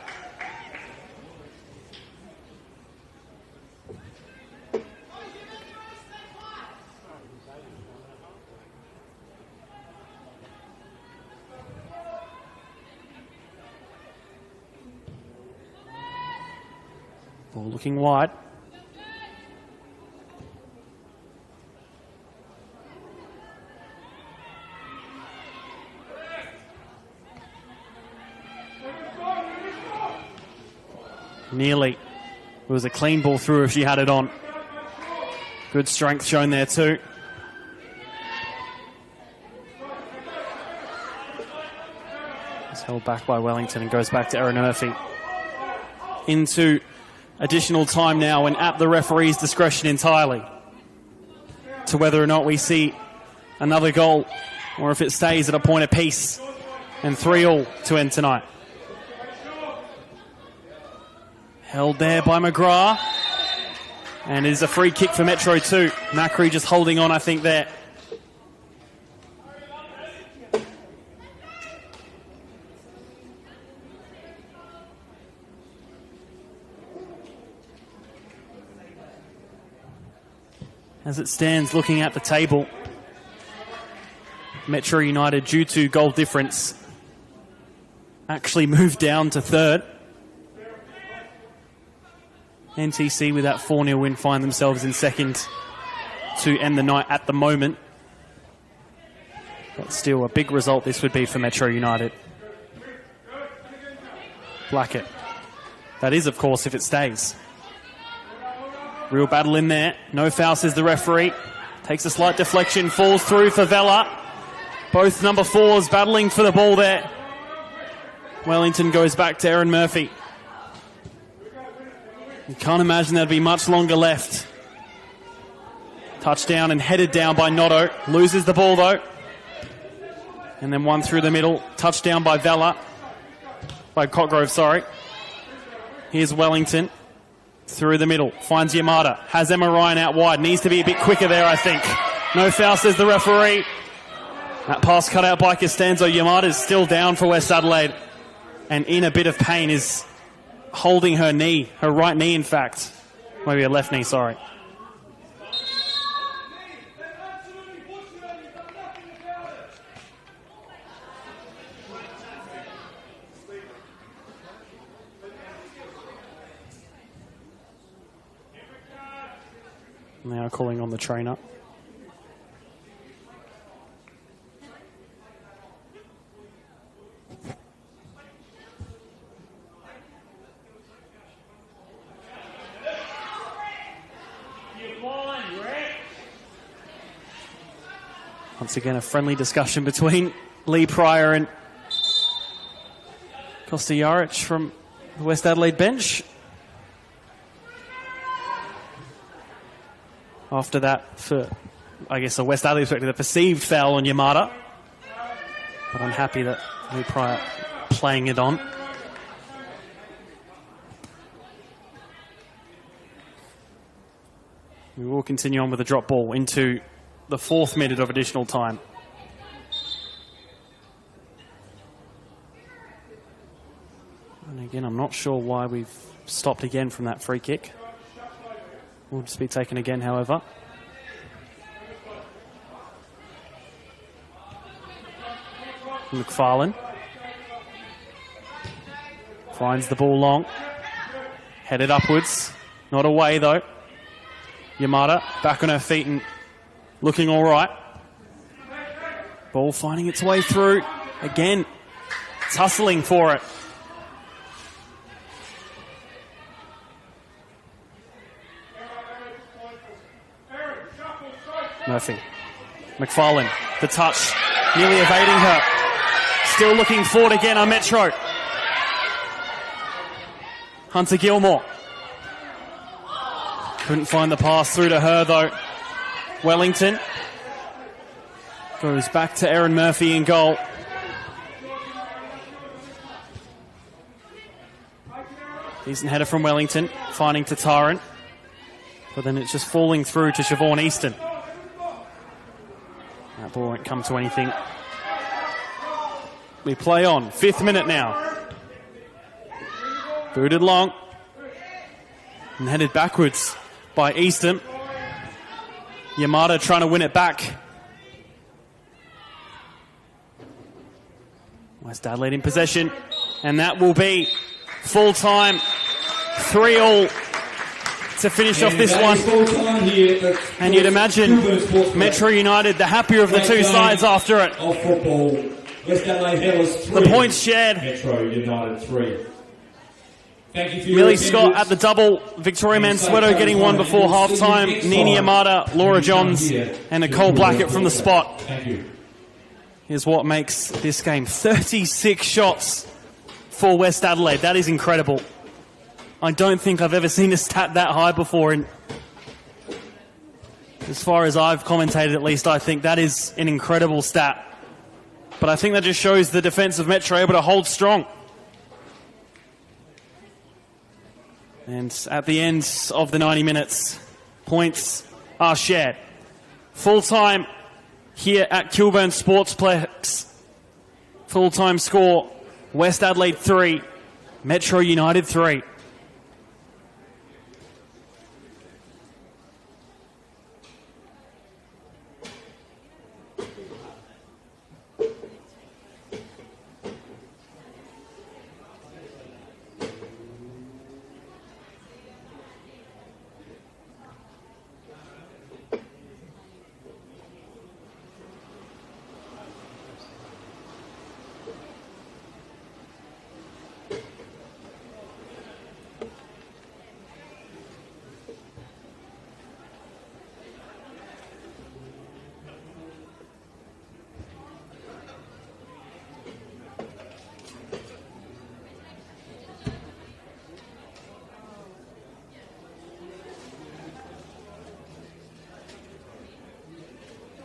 P: Ball looking wide. Nearly. It was a clean ball through if she had it on. Good strength shown there too. It's held back by Wellington and goes back to Erin Murphy. Into additional time now and at the referee's discretion entirely to whether or not we see another goal or if it stays at a point apiece and 3-3 to end tonight. Held there by McGrath. And it is a free kick for Metro too. Macri just holding on, I think, there. As it stands, looking at the table, Metro United, due to goal difference, actually moved down to third. NTC with that 4-0 win find themselves in second to end the night at the moment. But still a big result this would be for Metro United. Blackett. That is, of course, if it stays. Real battle in there. No foul, says the referee. Takes a slight deflection, falls through for Vella. Both number 4s battling for the ball there. Wellington goes back to Erin Murphy. You can't imagine there'd be much longer left. Touchdown and headed down by Notto. Loses the ball though. And then one through the middle. Touchdown by Vella. By Cotgrove, sorry. Here's Wellington. Through the middle. Finds Yamada. Has Emma Ryan out wide. Needs to be a bit quicker there, I think. No foul, says the referee. That pass cut out by Costanzo. Yamada is still down for West Adelaide. And in a bit of pain is holding her knee, her right knee in fact. Maybe her left knee, sorry. Now calling on the trainer. Once again, a friendly discussion between Lee Pryor and Costa Jaric from the West Adelaide bench. After that, for, I guess, a West Adelaide perspective, the perceived foul on Yamada. But I'm happy that Lee Pryor playing it on. We will continue on with the drop ball into the 4th minute of additional time. And again, I'm not sure why we've stopped again from that free kick. Will just be taken again, however. McFarlane finds the ball long. Headed upwards. Not away, though. Yamada back on her feet and looking all right. Ball finding its way through. Again, tussling for it. Murphy. McFarlane, the touch, nearly evading her. Still looking forward again on Metro. Hunter Gilmore. Couldn't find the pass through to her, though. Wellington goes back to Erin Murphy in goal. Decent header from Wellington, finding to Tyrant. But then it's just falling through to Siobhan Easton. That ball won't come to anything. We play on. 5th minute now. Booted long. And headed backwards by Easton. Yamada trying to win it back. West Adelaide in possession. And that will be full time. 3-3 to finish off this one. And you'd imagine Metro United the happier of the two sides after it.
A: Of football, West Adelaide Hellers 3.
P: The points shared.
A: Metro United 3. Thank you for your
P: Millie
A: attendance.
P: Scott at the double. Victoria Mansueto getting one before half-time. Nini Yamada, Laura Johns, and Nicole Blackett from the spot.
A: Thank you.
P: Here's what makes this game 36 shots for West Adelaide. That is incredible. I don't think I've ever seen a stat that high before. And as far as I've commentated, at least, I think that is an incredible stat. But I think that just shows the defence of Metro able to hold strong. And at the end of the 90 minutes, points are shared. Full-time here at Kilburn Sportsplex. Full-time score, West Adelaide 3, Metro United 3.